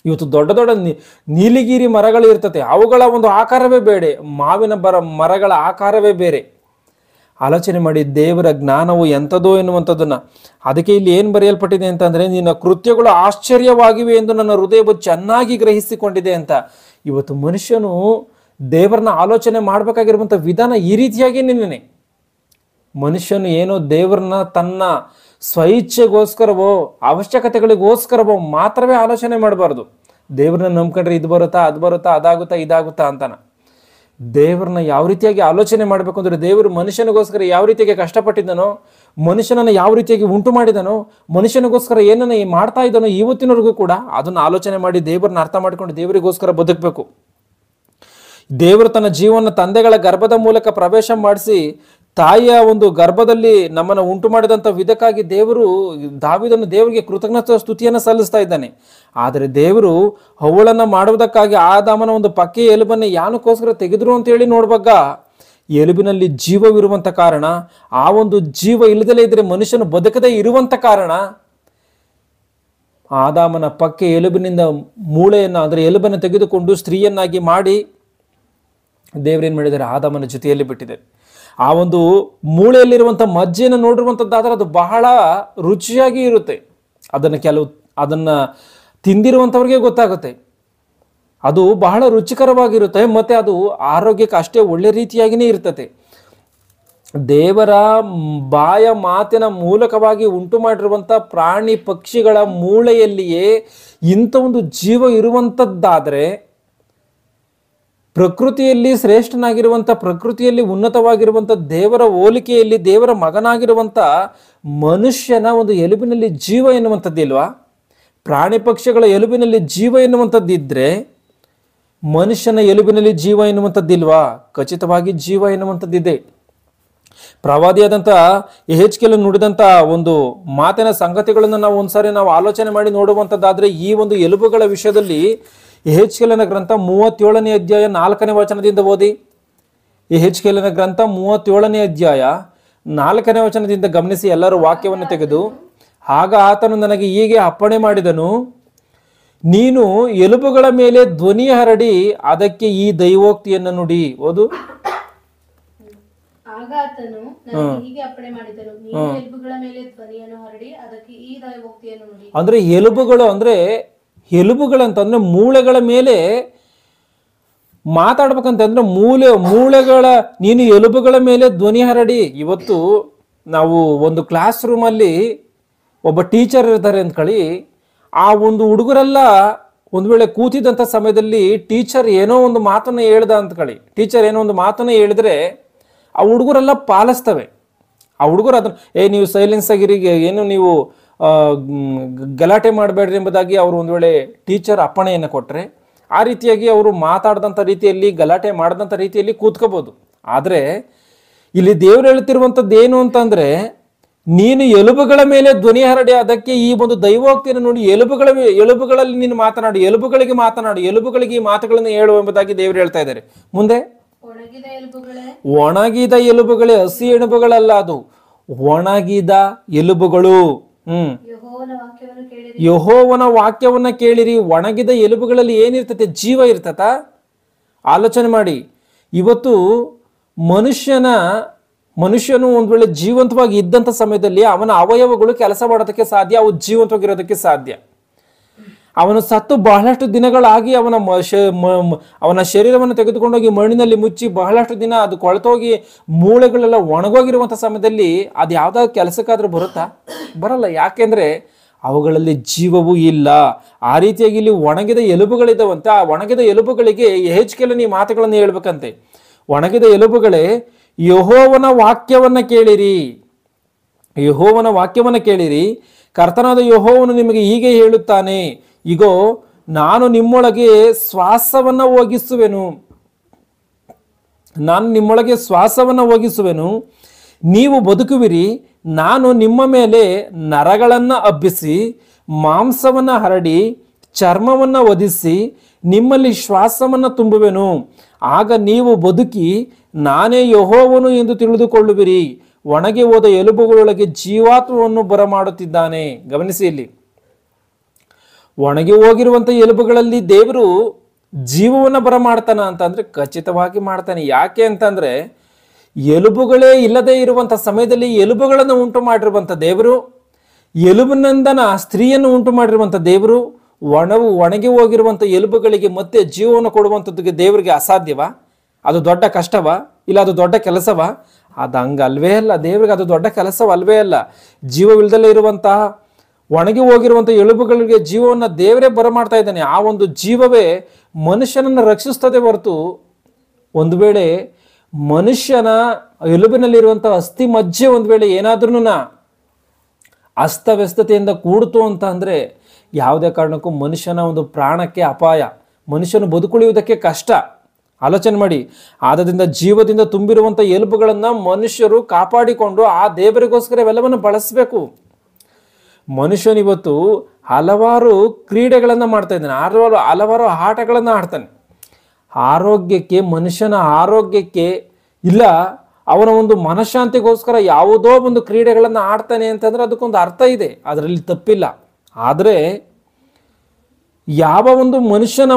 ಇವತ್ತು ದೊಡ್ಡ ದೊಡ್ಡ ನೀಲಿಗಿರಿ ಮರಗಳು ಇರ್ತದೆ, ಅವುಗಳ ಒಂದು ಆಕಾರವೇ ಬೇರೆ, ಮಾವಿನ ಮರಗಳ ಆಕಾರವೇ ಬೇರೆ. ಆಲೋಚನೆ ಮಾಡಿ ದೇವರ ಜ್ಞಾನವು ಎಂಥದೋ ಎನ್ನುವಂಥದ್ದನ್ನ. ಅದಕ್ಕೆ ಇಲ್ಲಿ ಏನು ಬರೆಯಲ್ಪಟ್ಟಿದೆ ಅಂತಂದ್ರೆ, ನಿನ್ನ ಕೃತ್ಯಗಳು ಆಶ್ಚರ್ಯವಾಗಿವೆ ಎಂದು ನನ್ನ ಹೃದಯವು ಚೆನ್ನಾಗಿ ಗ್ರಹಿಸಿಕೊಂಡಿದೆ ಅಂತ. ಇವತ್ತು ಮನುಷ್ಯನು ದೇವರನ್ನ ಆಲೋಚನೆ ಮಾಡಬೇಕಾಗಿರುವಂಥ ವಿಧಾನ ಈ ರೀತಿಯಾಗಿ ನಿನ್ನೆ. ಮನುಷ್ಯನು ಏನೋ ದೇವರನ್ನ ತನ್ನ ಸ್ವಇಚ್ಛೆಗೋಸ್ಕರವೋ ಅವಶ್ಯಕತೆಗಳಿಗೋಸ್ಕರವೋ ಮಾತ್ರವೇ ಆಲೋಚನೆ ಮಾಡಬಾರ್ದು. ದೇವ್ರನ್ನ ನಂಬ್ಕೊಂಡ್ರೆ ಇದು ಬರುತ್ತಾ, ಅದು ಬರುತ್ತಾ, ಅದಾಗುತ್ತಾ, ಇದಾಗುತ್ತಾ ಅಂತಾನ. ದೇವರನ್ನ ಯಾವ ರೀತಿಯಾಗಿ ಆಲೋಚನೆ ಮಾಡಬೇಕು ಅಂದರೆ, ದೇವರು ಮನುಷ್ಯನಿಗೋಸ್ಕರ ಯಾವ ರೀತಿಯಾಗಿ ಕಷ್ಟಪಟ್ಟಿದ್ದಾನೋ, ಮನುಷ್ಯನನ್ನು ಯಾವ ರೀತಿಯಾಗಿ ಉಂಟು ಮಾಡಿದಾನೋ, ಮನುಷ್ಯನಿಗೋಸ್ಕರ ಏನನ್ನ ಮಾಡ್ತಾ ಇದ್ದಾನೋ ಇವತ್ತಿನವರೆಗೂ ಕೂಡ ಅದನ್ನು ಆಲೋಚನೆ ಮಾಡಿ ದೇವರನ್ನ ಅರ್ಥ ಮಾಡಿಕೊಂಡು ದೇವರಿಗೋಸ್ಕರ ಬದುಕಬೇಕು. ದೇವರು ತನ್ನ ಜೀವನ ತಂದೆಗಳ ಗರ್ಭದ ಮೂಲಕ ಪ್ರವೇಶ ಮಾಡಿಸಿ ತಾಯಿಯ ಒಂದು ಗರ್ಭದಲ್ಲಿ ನಮ್ಮನ್ನು ಉಂಟು ಮಾಡಿದಂಥ ವಿಧಕ್ಕಾಗಿ ದಾವೀದನು ದೇವರಿಗೆ ಕೃತಜ್ಞತಾ ಸ್ತುತಿಯನ್ನು ಸಲ್ಲಿಸ್ತಾ ಇದ್ದಾನೆ. ಆದರೆ ದೇವರು ಅವಳನ್ನು ಮಾಡುವುದಕ್ಕಾಗಿ ಆದಾಮನ ಒಂದು ಪಕ್ಕೆ ಎಲುಬನ್ನು ಯಾನಕ್ಕೋಸ್ಕರ ತೆಗೆದ್ರು ಅಂತೇಳಿ ನೋಡುವಾಗ, ಎಲುಬಿನಲ್ಲಿ ಜೀವವಿರುವಂಥ ಕಾರಣ, ಆ ಒಂದು ಜೀವ ಇಲ್ಲದಲೇ ಇದ್ರೆ ಮನುಷ್ಯನು ಬದುಕದೇ ಇರುವಂಥ ಕಾರಣ, ಆದಾಮನ ಪಕ್ಕೆ ಎಲುಬಿನಿಂದ ಮೂಳೆಯನ್ನು ಅಂದರೆ ಎಲುಬನ್ನು ತೆಗೆದುಕೊಂಡು ಸ್ತ್ರೀಯನ್ನಾಗಿ ಮಾಡಿ ದೇವರೇನು ಮಾಡಿದ್ದಾರೆ, ಆದಾಮನ ಜೊತೆಯಲ್ಲಿ ಬಿಟ್ಟಿದ್ದಾರೆ. ಆ ಒಂದು ಮೂಳೆಯಲ್ಲಿರುವಂಥ ಮಜ್ಜೆಯನ್ನು ನೋಡಿರುವಂಥದ್ದಾದ್ರೆ ಅದು ಬಹಳ ರುಚಿಯಾಗಿ ಇರುತ್ತೆ. ಅದನ್ನು ತಿಂದಿರುವಂಥವ್ರಿಗೆ ಗೊತ್ತಾಗುತ್ತೆ, ಅದು ಬಹಳ ರುಚಿಕರವಾಗಿರುತ್ತೆ, ಮತ್ತು ಅದು ಆರೋಗ್ಯಕ್ಕೆ ಅಷ್ಟೇ ಒಳ್ಳೆ ರೀತಿಯಾಗಿಯೇ ಇರ್ತದೆ. ದೇವರ ಬಾಯ ಮಾತಿನ ಮೂಲಕವಾಗಿ ಉಂಟು ಮಾಡಿರುವಂಥ ಪ್ರಾಣಿ ಪಕ್ಷಿಗಳ ಮೂಳೆಯಲ್ಲಿಯೇ ಇಂಥ ಒಂದು ಜೀವ ಇರುವಂಥದ್ದಾದರೆ, ಪ್ರಕೃತಿಯಲ್ಲಿ ಶ್ರೇಷ್ಠನಾಗಿರುವಂಥ, ಪ್ರಕೃತಿಯಲ್ಲಿ ಉನ್ನತವಾಗಿರುವಂಥ ದೇವರ ಹೋಲಿಕೆಯಲ್ಲಿ ದೇವರ ಮಗನಾಗಿರುವಂಥ ಮನುಷ್ಯನ ಒಂದು ಎಲುಬಿನಲ್ಲಿ ಜೀವ ಎನ್ನುವಂಥದ್ದಿಲ್ವಾ? ಪ್ರಾಣಿ ಪಕ್ಷಿಗಳ ಎಲುಬಿನಲ್ಲಿ ಜೀವ ಎನ್ನುವಂಥದ್ದಿದ್ರೆ ಮನುಷ್ಯನ ಎಲುಬಿನಲ್ಲಿ ಜೀವ ಎನ್ನುವಂಥದ್ದಿಲ್ವಾ? ಖಚಿತವಾಗಿ ಜೀವ ಎನ್ನುವಂಥದ್ದಿದೆ. ಪ್ರವಾದಿಯಾದಂಥ ಯೆಹೆಜ್ಕೇಲನು ನುಡಿದಂಥ ಒಂದು ಮಾತಿನ ಸಂಗತಿಗಳನ್ನು ನಾವು ಒಂದ್ಸಾರಿ ಆಲೋಚನೆ ಮಾಡಿ ನೋಡುವಂಥದ್ದಾದರೆ, ಈ ಒಂದು ಎಲುಬುಗಳ ವಿಷಯದಲ್ಲಿ ಯೆಹೆಜ್ಕೇಲನ ಗ್ರಂಥ 37ನೇ ಅಧ್ಯಾಯ 4ನೇ ವಚನದಿಂದ ಓದಿ. ಯೆಹೆಜ್ಕೇಲನ ಗ್ರಂಥ 37ನೇ ಅಧ್ಯಾಯ 4ನೇ ವಚನದಿಂದ ಗಮನಿಸಿ. ಎಲ್ಲರೂ ವಾಕ್ಯವನ್ನು ತೆಗೆದು, ಆಗ ಆತನು ನನಗೆ ಹೀಗೆ ಅಪ್ಪಣೆ ಮಾಡಿದನು, ನೀನು ಎಲುಬುಗಳ ಮೇಲೆ ಧ್ವನಿ ಹರಡಿ ಅದಕ್ಕೆ ಈ ದೈವೋಕ್ತಿಯನ್ನು ನುಡಿ. ಓದು. ಆಗ ಆತನು ನನಗೆ ಹೀಗೆ ಅಪ್ಪಣೆ ಮಾಡಿದನು, ನೀನು ಎಲುಬುಗಳ ಮೇಲೆ ಧ್ವನಿಯನ್ನು ಹರಡಿ ಅದಕ್ಕೆ ಈ ದೈವೋಕ್ತಿಯನ್ನು ನುಡಿ. ಅಂದ್ರೆ ಎಲುಬುಗಳು ಅಂದ್ರೆ ಎಲುಬುಗಳಂತಂದ್ರೆ ಮೂಳೆಗಳ ಮೇಲೆ ಮಾತಾಡ್ಬೇಕಂತಂದ್ರೆ ಮೂಳೆಗಳ ನೀನು ಎಲುಬುಗಳ ಮೇಲೆ ಧ್ವನಿ ಹರಡಿ. ಇವತ್ತು ನಾವು ಒಂದು ಕ್ಲಾಸ್ ರೂಮಲ್ಲಿ ಒಬ್ಬ ಟೀಚರ್ ಇರ್ತಾರೆ ಅಂದ್ಕೊಳ್ಳಿ, ಆ ಒಂದು ಹುಡುಗರೆಲ್ಲ ಒಂದು ವೇಳೆ ಕೂತಿದ್ದಂಥ ಸಮಯದಲ್ಲಿ ಟೀಚರ್ ಏನೋ ಒಂದು ಮಾತನ್ನು ಹೇಳ್ದ ಅಂದ್ಕೊಳ್ಳಿ, ಟೀಚರ್ ಏನೋ ಒಂದು ಮಾತನ್ನು ಹೇಳಿದ್ರೆ ಆ ಹುಡುಗರೆಲ್ಲ ಪಾಲಿಸ್ತವೆ. ಆ ಹುಡುಗರು ಅದನ್ನು ನೀವು ಸೈಲೆನ್ಸ್ ಆಗಿರಿ, ಏನು ನೀವು ಗಲಾಟೆ ಮಾಡಬೇಡ್ರಿ ಎಂಬುದಾಗಿ ಅವರು ಒಂದು ವೇಳೆ ಟೀಚರ್ ಅಪ್ಪಣೆಯನ್ನು ಕೊಟ್ಟರೆ ಆ ರೀತಿಯಾಗಿ ಅವರು ಮಾತಾಡಿದಂಥ ರೀತಿಯಲ್ಲಿ ಗಲಾಟೆ ಮಾಡಿದಂಥ ರೀತಿಯಲ್ಲಿ ಕೂತ್ಕೋಬೋದು. ಆದರೆ ಇಲ್ಲಿ ದೇವರು ಹೇಳ್ತಿರುವಂಥದ್ದು ಏನು ಅಂತಂದರೆ, ನೀನು ಎಲುಬುಗಳ ಮೇಲೆ ಧ್ವನಿ ಹರಡಿ. ಅದಕ್ಕೆ ಈ ಒಂದು ದೈವೋಕ್ತಿಯನ್ನು ನೋಡಿ, ಎಲುಬುಗಳಲ್ಲಿ ನೀನು ಮಾತನಾಡು, ಎಲುಬುಗಳಿಗೆ ಈ ಮಾತುಗಳನ್ನು ಹೇಳು ಎಂಬುದಾಗಿ ದೇವರು ಹೇಳ್ತಾ ಇದ್ದಾರೆ. ಮುಂದೆ ಒಣಗಿದ ಎಲುಬುಗಳೇ, ಹಸಿ ಎಲುಬುಗಳಲ್ಲ, ಅದು ಒಣಗಿದ ಎಲುಬುಗಳು. ಯೆಹೋವನ ವಾಕ್ಯವನ್ನ ಕೇಳಿರಿ. ಒಣಗಿದ ಎಲುಬುಗಳಲ್ಲಿ ಏನಿರ್ತತೆ? ಜೀವ ಇರ್ತತ? ಆಲೋಚನೆ ಮಾಡಿ. ಇವತ್ತು ಮನುಷ್ಯನು ಒಂದ್ ವೇಳೆ ಜೀವಂತವಾಗಿ ಇದ್ದಂಥ ಸಮಯದಲ್ಲಿ ಅವನ ಅವಯವಗಳು ಕೆಲಸ ಮಾಡೋದಕ್ಕೆ ಸಾಧ್ಯ, ಅವು ಜೀವಂತವಾಗಿರೋದಕ್ಕೆ ಸಾಧ್ಯ. ಅವನು ಸತ್ತು ಬಹಳಷ್ಟು ದಿನಗಳಾಗಿ ಅವನ ಶರೀರವನ್ನು ತೆಗೆದುಕೊಂಡೋಗಿ ಮಣ್ಣಿನಲ್ಲಿ ಮುಚ್ಚಿ ಬಹಳಷ್ಟು ದಿನ ಅದು ಕೊಳೆತೋಗಿ ಮೂಳೆಗಳೆಲ್ಲ ಒಣಗೋಗಿರುವಂಥ ಸಮಯದಲ್ಲಿ ಅದು ಯಾವ್ದಾದ್ರು ಕೆಲಸಕ್ಕಾದ್ರೂ ಬರಲ್ಲ. ಯಾಕೆಂದ್ರೆ ಅವುಗಳಲ್ಲಿ ಜೀವವೂ ಇಲ್ಲ. ಆ ರೀತಿಯಾಗಿ ಇಲ್ಲಿ ಒಣಗಿದ ಎಲುಬುಗಳಿದ್ದಾವಂತೆ. ಆ ಒಣಗಿದ ಎಲುಬುಗಳಿಗೆ ಯೆಹೆಜ್ಕೇಲನ ಈ ಮಾತುಗಳನ್ನು ಹೇಳ್ಬೇಕಂತೆ. ಒಣಗಿದ ಎಲುಬುಗಳೇ, ಯೆಹೋವನ ವಾಕ್ಯವನ್ನ ಕೇಳಿರಿ. ಯೆಹೋವನ ವಾಕ್ಯವನ್ನ ಕೇಳಿರಿ. ಕರ್ತನಾದ ಯೆಹೋವನು ನಿಮಗೆ ಹೀಗೆ ಹೇಳುತ್ತಾನೆ, ಇಗೋ ನಾನು ನಿಮ್ಮೊಳಗೆ ಶ್ವಾಸವನ್ನ ಹೋಗಿಸುವೆನು, ನೀವು ಬದುಕುವಿರಿ. ನಾನು ನಿಮ್ಮ ಮೇಲೆ ನರಗಳನ್ನ ಹಬ್ಬಿಸಿ ಮಾಂಸವನ್ನ ಹರಡಿ ಚರ್ಮವನ್ನ ಒದಿಸಿ ನಿಮ್ಮಲ್ಲಿ ಶ್ವಾಸವನ್ನ ತುಂಬುವೆನು. ಆಗ ನೀವು ಬದುಕಿ ನಾನೇ ಯೆಹೋವನು ಎಂದು ತಿಳಿದುಕೊಳ್ಳುವಿರಿ. ಒಣಗಿ ಹೋದ ಎಲುಬುಗಳೊಳಗೆ ಜೀವಾತ್ಮವನ್ನು ಬರಮಾಡುತ್ತಿದ್ದಾನೆ. ಗಮನಿಸಿ, ಇಲ್ಲಿ ಒಣಗಿ ಹೋಗಿರುವಂಥ ಎಲುಬುಗಳಲ್ಲಿ ದೇವರು ಜೀವವನ್ನು ಬರಮಾಡ್ತಾನ ಅಂತಂದ್ರೆ ಖಚಿತವಾಗಿ ಮಾಡ್ತಾನೆ. ಯಾಕೆ ಅಂತಂದ್ರೆ ಎಲುಬುಗಳೇ ಇಲ್ಲದೆ ಇರುವಂಥ ಸಮಯದಲ್ಲಿ ಎಲುಬುಗಳನ್ನು ಉಂಟು ಮಾಡಿರುವಂಥ ದೇವರು, ಎಲುಬಿನಿಂದನ ಸ್ತ್ರೀಯನ್ನು ಉಂಟು ಮಾಡಿರುವಂಥ ದೇವರು, ಒಣಗಿ ಹೋಗಿರುವಂಥ ಎಲುಬುಗಳಿಗೆ ಮತ್ತೆ ಜೀವವನ್ನು ಕೊಡುವಂಥದ್ದು ದೇವರಿಗೆ ಅಸಾಧ್ಯವಾ? ಅದು ದೊಡ್ಡ ಕಷ್ಟವಾ? ಇಲ್ಲ ಅದು ದೊಡ್ಡ ಕೆಲಸವಾ? ಅದು ಹಂಗಲ್ವೇ ಅಲ್ಲ. ದೇವರಿಗೆ ಅದು ದೊಡ್ಡ ಕೆಲಸವಲ್ವೇ ಅಲ್ಲ. ಜೀವವಿಲ್ಲದಲ್ಲೇ ಇರುವಂತಹ ಒಣಗಿ ಹೋಗಿರುವಂಥ ಎಲುಬುಗಳಿಗೆ ಜೀವವನ್ನು ದೇವರೇ ಬರಮಾಡ್ತಾ ಇದ್ದಾನೆ. ಆ ಒಂದು ಜೀವವೇ ಮನುಷ್ಯನನ್ನು ರಕ್ಷಿಸ್ತದೆ ಹೊರತು, ಒಂದು ವೇಳೆ ಮನುಷ್ಯನ ಎಲುಬಿನಲ್ಲಿರುವಂಥ ಅಸ್ಥಿ ಮಜ್ಜೆ ಒಂದು ವೇಳೆ ಏನಾದ್ರೂ ಅಸ್ತವ್ಯಸ್ತತೆಯಿಂದ ಕೂಡ್ತು ಅಂತ ಅಂದರೆ ಯಾವುದೇ ಕಾರಣಕ್ಕೂ ಮನುಷ್ಯನ ಒಂದು ಪ್ರಾಣಕ್ಕೆ ಅಪಾಯ, ಮನುಷ್ಯನು ಬದುಕುಳಿಯುವುದಕ್ಕೆ ಕಷ್ಟ. ಆಲೋಚನೆ ಮಾಡಿ. ಆದ್ದರಿಂದ ಜೀವದಿಂದ ತುಂಬಿರುವಂಥ ಎಲುಬುಗಳನ್ನು ಮನುಷ್ಯರು ಕಾಪಾಡಿಕೊಂಡು ಆ ದೇವರಿಗೋಸ್ಕರ ಇವೆಲ್ಲವನ್ನು ಬಳಸಬೇಕು. ಮನುಷ್ಯನಿವತ್ತು ಹಲವಾರು ಕ್ರೀಡೆಗಳನ್ನು ಮಾಡ್ತಾ ಇದ್ದಾನೆ, ಹಲವಾರು ಆಟಗಳನ್ನು ಆಡ್ತಾನೆ. ಆರೋಗ್ಯಕ್ಕೆ, ಮನುಷ್ಯನ ಆರೋಗ್ಯಕ್ಕೆ ಇಲ್ಲ, ಅವನ ಒಂದು ಮನಃಶಾಂತಿಗೋಸ್ಕರ ಯಾವುದೋ ಒಂದು ಕ್ರೀಡೆಗಳನ್ನು ಆಡ್ತಾನೆ ಅಂತಂದ್ರೆ ಅದಕ್ಕೊಂದು ಅರ್ಥ ಇದೆ, ಅದರಲ್ಲಿ ತಪ್ಪಿಲ್ಲ. ಆದರೆ ಯಾವ ಒಂದು ಮನುಷ್ಯನ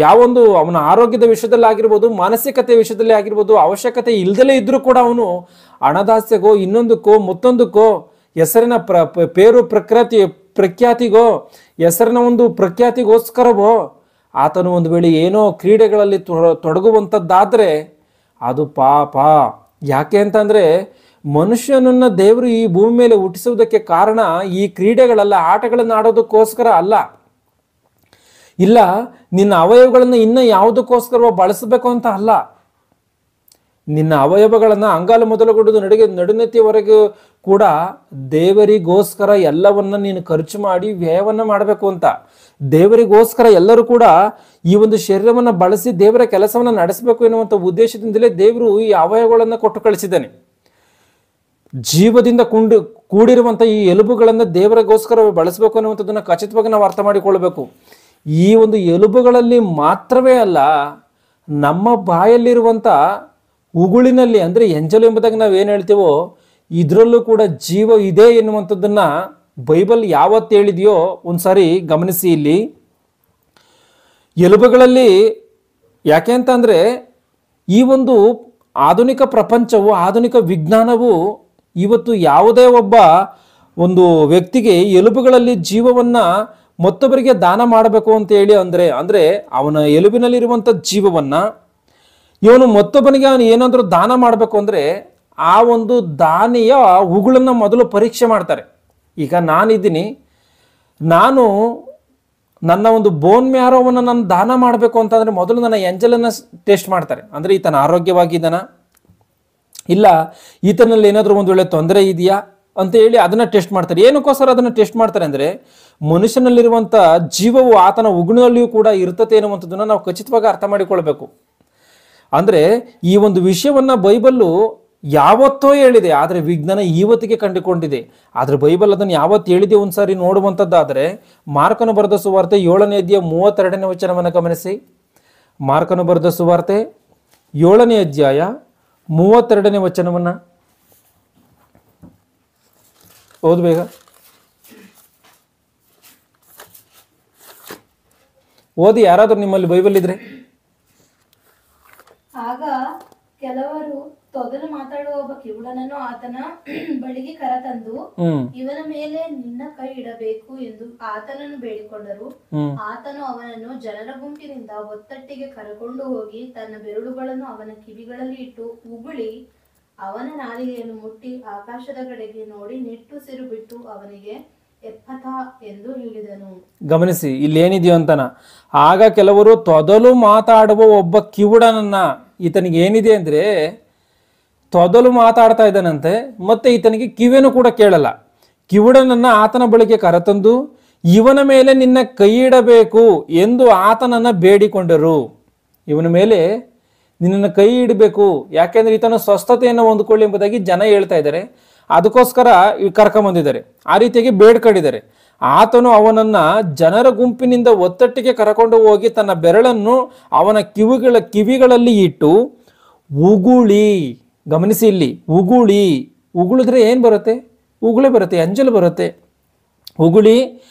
ಯಾವೊಂದು ಅವನ ಆರೋಗ್ಯದ ವಿಷಯದಲ್ಲಿ ಆಗಿರ್ಬೋದು, ಮಾನಸಿಕತೆ ವಿಷಯದಲ್ಲಿ ಆಗಿರ್ಬೋದು, ಅವಶ್ಯಕತೆ ಇಲ್ದಲೇ ಇದ್ರೂ ಕೂಡ ಅವನು ಹಣದಾಸೆಗೋ ಇನ್ನೊಂದಕ್ಕೋ ಮತ್ತೊಂದಕ್ಕೋ, ಹೆಸರಿನ ಪ್ರಖ್ಯಾತಿಗೋ, ಹೆಸರಿನ ಒಂದು ಪ್ರಖ್ಯಾತಿಗೋಸ್ಕರವೋ ಆತನು ಒಂದು ವೇಳೆ ಏನೋ ಕ್ರೀಡೆಗಳಲ್ಲಿ ತೊಡಗುವಂಥದ್ದಾದರೆ ಅದು ಪಾಪ. ಯಾಕೆ ಅಂತಂದರೆ ಮನುಷ್ಯನನ್ನು ದೇವರು ಈ ಭೂಮಿ ಮೇಲೆ ಹುಟ್ಟಿಸುವುದಕ್ಕೆ ಕಾರಣ ಈ ಕ್ರೀಡೆಗಳೆಲ್ಲ, ಆಟಗಳನ್ನು ಆಡೋದಕ್ಕೋಸ್ಕರ ಅಲ್ಲ. ಇಲ್ಲ ನಿನ್ನ ಅವಯವಗಳನ್ನು ಇನ್ನು ಯಾವುದಕ್ಕೋಸ್ಕರ ಬಳಸಬೇಕು ಅಂತ ಅಲ್ಲ. ನಿನ್ನ ಅವಯವಗಳನ್ನು ಅಂಗಾಲು ಮೊದಲುಗೊಂಡು ನಡುನೆತ್ತಿಯವರೆಗೂ ಕೂಡ ದೇವರಿಗೋಸ್ಕರ ಎಲ್ಲವನ್ನ ನೀನು ಖರ್ಚು ಮಾಡಿ ವ್ಯಯವನ್ನು ಮಾಡಬೇಕು ಅಂತ. ದೇವರಿಗೋಸ್ಕರ ಎಲ್ಲರೂ ಕೂಡ ಈ ಒಂದು ಶರೀರವನ್ನು ಬಳಸಿ ದೇವರ ಕೆಲಸವನ್ನು ನಡೆಸಬೇಕು ಎನ್ನುವಂಥ ಉದ್ದೇಶದಿಂದಲೇ ದೇವರು ಈ ಅವಯವಗಳನ್ನು ಕೊಟ್ಟು ಕಳಿಸಿದ್ದಾನೆ. ಜೀವದಿಂದ ಕೂಡಿರುವಂಥ ಈ ಎಲುಬುಗಳನ್ನು ದೇವರಿಗೋಸ್ಕರ ಬಳಸಬೇಕು ಅನ್ನುವಂಥದ್ದನ್ನು ಖಚಿತವಾಗಿ ನಾವು ಅರ್ಥ ಮಾಡಿಕೊಳ್ಬೇಕು. ಈ ಒಂದು ಎಲುಬುಗಳಲ್ಲಿ ಮಾತ್ರವೇ ಅಲ್ಲ, ನಮ್ಮ ಬಾಯಲ್ಲಿರುವಂಥ ಉಗುಳಿನಲ್ಲಿ ಅಂದರೆ ಎಂಜಲು ಎಂಬುದಾಗಿ ನಾವು ಏನು ಹೇಳ್ತೀವೋ ಇದರಲ್ಲೂ ಕೂಡ ಜೀವ ಇದೆ ಎನ್ನುವಂಥದ್ದನ್ನು ಬೈಬಲ್ ಯಾವತ್ತು ಹೇಳಿದೆಯೋ ಒಂದ್ಸಾರಿ ಗಮನಿಸಿ. ಇಲ್ಲಿ ಎಲುಬುಗಳಲ್ಲಿ ಯಾಕೆ ಅಂತಂದರೆ ಈ ಒಂದು ಆಧುನಿಕ ಪ್ರಪಂಚವು, ಆಧುನಿಕ ವಿಜ್ಞಾನವು ಇವತ್ತು ಯಾವುದೇ ಒಬ್ಬ ಒಂದು ವ್ಯಕ್ತಿಗೆ ಎಲುಬುಗಳಲ್ಲಿ ಜೀವವನ್ನು ಮತ್ತೊಬ್ಬರಿಗೆ ದಾನ ಮಾಡಬೇಕು ಅಂತ ಹೇಳಿ ಅಂದ್ರೆ ಅವನ ಎಲುಬಿನಲ್ಲಿರುವಂಥ ಜೀವವನ್ನ ಇವನು ಮತ್ತೊಬ್ಬನಿಗೆ ಅವನು ಏನಾದರೂ ದಾನ ಮಾಡಬೇಕು ಅಂದರೆ ಆ ಒಂದು ದಾನಿಯ ಉಗುಳನ್ನು ಮೊದಲು ಪರೀಕ್ಷೆ ಮಾಡ್ತಾರೆ. ಈಗ ನಾನಿದ್ದೀನಿ, ನಾನು ನನ್ನ ಒಂದು ಬೋನ್ ಮ್ಯಾರೋವನ್ನು ನಾನು ದಾನ ಮಾಡಬೇಕು ಅಂತಂದರೆ ಮೊದಲು ನನ್ನ ಎಂಜಲನ್ನು ಟೆಸ್ಟ್ ಮಾಡ್ತಾರೆ. ಅಂದರೆ ಈತನ ಆರೋಗ್ಯವಾಗಿದ್ದಾನ, ಇಲ್ಲ ಈತನಲ್ಲಿ ಏನಾದರೂ ಒಂದು ವೇಳೆ ತೊಂದರೆ ಇದೆಯಾ ಅಂತ ಹೇಳಿ ಅದನ್ನು ಟೆಸ್ಟ್ ಮಾಡ್ತಾರೆ. ಏನಕ್ಕೋಸ್ಕರ ಅದನ್ನು ಟೆಸ್ಟ್ ಮಾಡ್ತಾರೆ ಅಂದರೆ ಮನುಷ್ಯನಲ್ಲಿರುವಂಥ ಜೀವವು ಆತನ ಉಗುಳಿನಲ್ಲಿಯೂ ಕೂಡ ಇರ್ತತೆ ಅನ್ನುವಂಥದ್ದನ್ನು ನಾವು ಖಚಿತವಾಗಿ ಅರ್ಥ ಮಾಡಿಕೊಳ್ಬೇಕು. ಅಂದರೆ ಈ ಒಂದು ವಿಷಯವನ್ನು ಬೈಬಲ್ಲು ಯಾವತ್ತೋ ಹೇಳಿದೆ, ಆದರೆ ವಿಜ್ಞಾನ ಇವತ್ತಿಗೆ ಕಂಡುಕೊಂಡಿದೆ. ಆದರೆ ಬೈಬಲ್ ಅದನ್ನು ಯಾವತ್ತು ಹೇಳಿದೆ ಒಂದ್ಸಾರಿ ನೋಡುವಂಥದ್ದಾದರೆ ಮಾರ್ಕನು ಬರೆದ ಸುವಾರ್ತೆ 7ನೇ ಅಧ್ಯಾಯ 32ನೇ ವಚನವನ್ನು ಗಮನಿಸಿ. ಮಾರ್ಕನು ಬರೆದ ಸುವಾರ್ತೆ 7ನೇ ಅಧ್ಯಾಯ 32ನೇ ವಚನವನ್ನು ಓದ್ಬೇಗ, ಓದಿ ಯಾರಾದರೂ ನಿಮ್ಮಲ್ಲಿ ಬೈಬಲ್ ಇದ್ರೆ. ಆಗ ಕೆಲವರು ತೊದಲು ಮಾತಾಡುವ ಒಬ್ಬ ಕಿವುಡನನ್ನು ಆತನ ಬಳಿಗೆ ಕರೆತಂದು ಇವನ ಮೇಲೆ ನಿನ್ನ ಕೈ ಇಡಬೇಕು ಎಂದು ಆತನನ್ನು ಬೇಡಿಕೊಂಡರು. ಆತನು ಅವನನ್ನು ಜನರ ಗುಂಪಿನಿಂದ ಒತ್ತಟ್ಟಿಗೆ ಕರೆಕೊಂಡು ಹೋಗಿ ತನ್ನ ಬೆರಳುಗಳನ್ನು ಅವನ ಕಿವಿಗಳಲ್ಲಿ ಇಟ್ಟು ಉಗುಳಿ ಅವನ ನಾಲಿಗೆಯನ್ನು ಮುಟ್ಟಿ ಆಕಾಶದ ಕಡೆಗೆ ನೋಡಿ ನಿಟ್ಟುಸಿರು ಬಿಟ್ಟು ಅವನಿಗೆ ಎಫ್ಫಥಾ ಎಂದು ಹೇಳಿದನು. ಗಮನಿಸಿ ಇಲ್ಲಿ ಏನಿದೆಯೋ ಅಂತನ. ಆಗ ಕೆಲವರು ತೊದಲು ಮಾತಾಡುವ ಒಬ್ಬ ಕಿವುಡನನ್ನ, ಈತನಿಗೆ ಏನಿದೆ ಅಂದ್ರೆ ತೊದಲು ಮಾತಾಡ್ತಾ ಇದ್ದಾನಂತೆ, ಮತ್ತೆ ಈತನಿಗೆ ಕಿವಿಯನ್ನು ಕೂಡ ಕೇಳಲ್ಲ. ಕಿವುಡನನ್ನ ಆತನ ಬಳಿಗೆ ಕರೆತಂದು ಇವನ ಮೇಲೆ ನಿನ್ನ ಕೈ ಇಡಬೇಕು ಎಂದು ಆತನನ್ನ ಬೇಡಿಕೊಂಡರು. ಇವನ ಮೇಲೆ ನಿನ್ನನ್ನು ಕೈ ಇಡಬೇಕು, ಯಾಕೆಂದ್ರೆ ಈತನ ಸ್ವಸ್ಥತೆಯನ್ನು ಹೊಂದ್ಕೊಳ್ಳಿ ಎಂಬುದಾಗಿ ಜನ ಹೇಳ್ತಾ ಇದ್ದಾರೆ. ಅದಕ್ಕೋಸ್ಕರ ಕರ್ಕೊಂಬಂದಿದ್ದಾರೆ, ಆ ರೀತಿಯಾಗಿ ಬೇಡ್ಕೊಂಡಿದ್ದಾರೆ. ಆತನು ಅವನನ್ನ ಜನರ ಗುಂಪಿನಿಂದ ಒತ್ತಟ್ಟಿಗೆ ಕರ್ಕೊಂಡು ಹೋಗಿ ತನ್ನ ಬೆರಳನ್ನು ಅವನ ಕಿವಿಗಳಲ್ಲಿ ಇಟ್ಟು ಉಗುಳಿ, ಗಮನಿಸಿ ಇಲ್ಲಿ ಉಗುಳಿದ್ರೆ ಏನು ಬರುತ್ತೆ? ಉಗುಳೆ ಬರುತ್ತೆ, ಅಂಜಲು ಬರುತ್ತೆ. ಉಗುಳಿ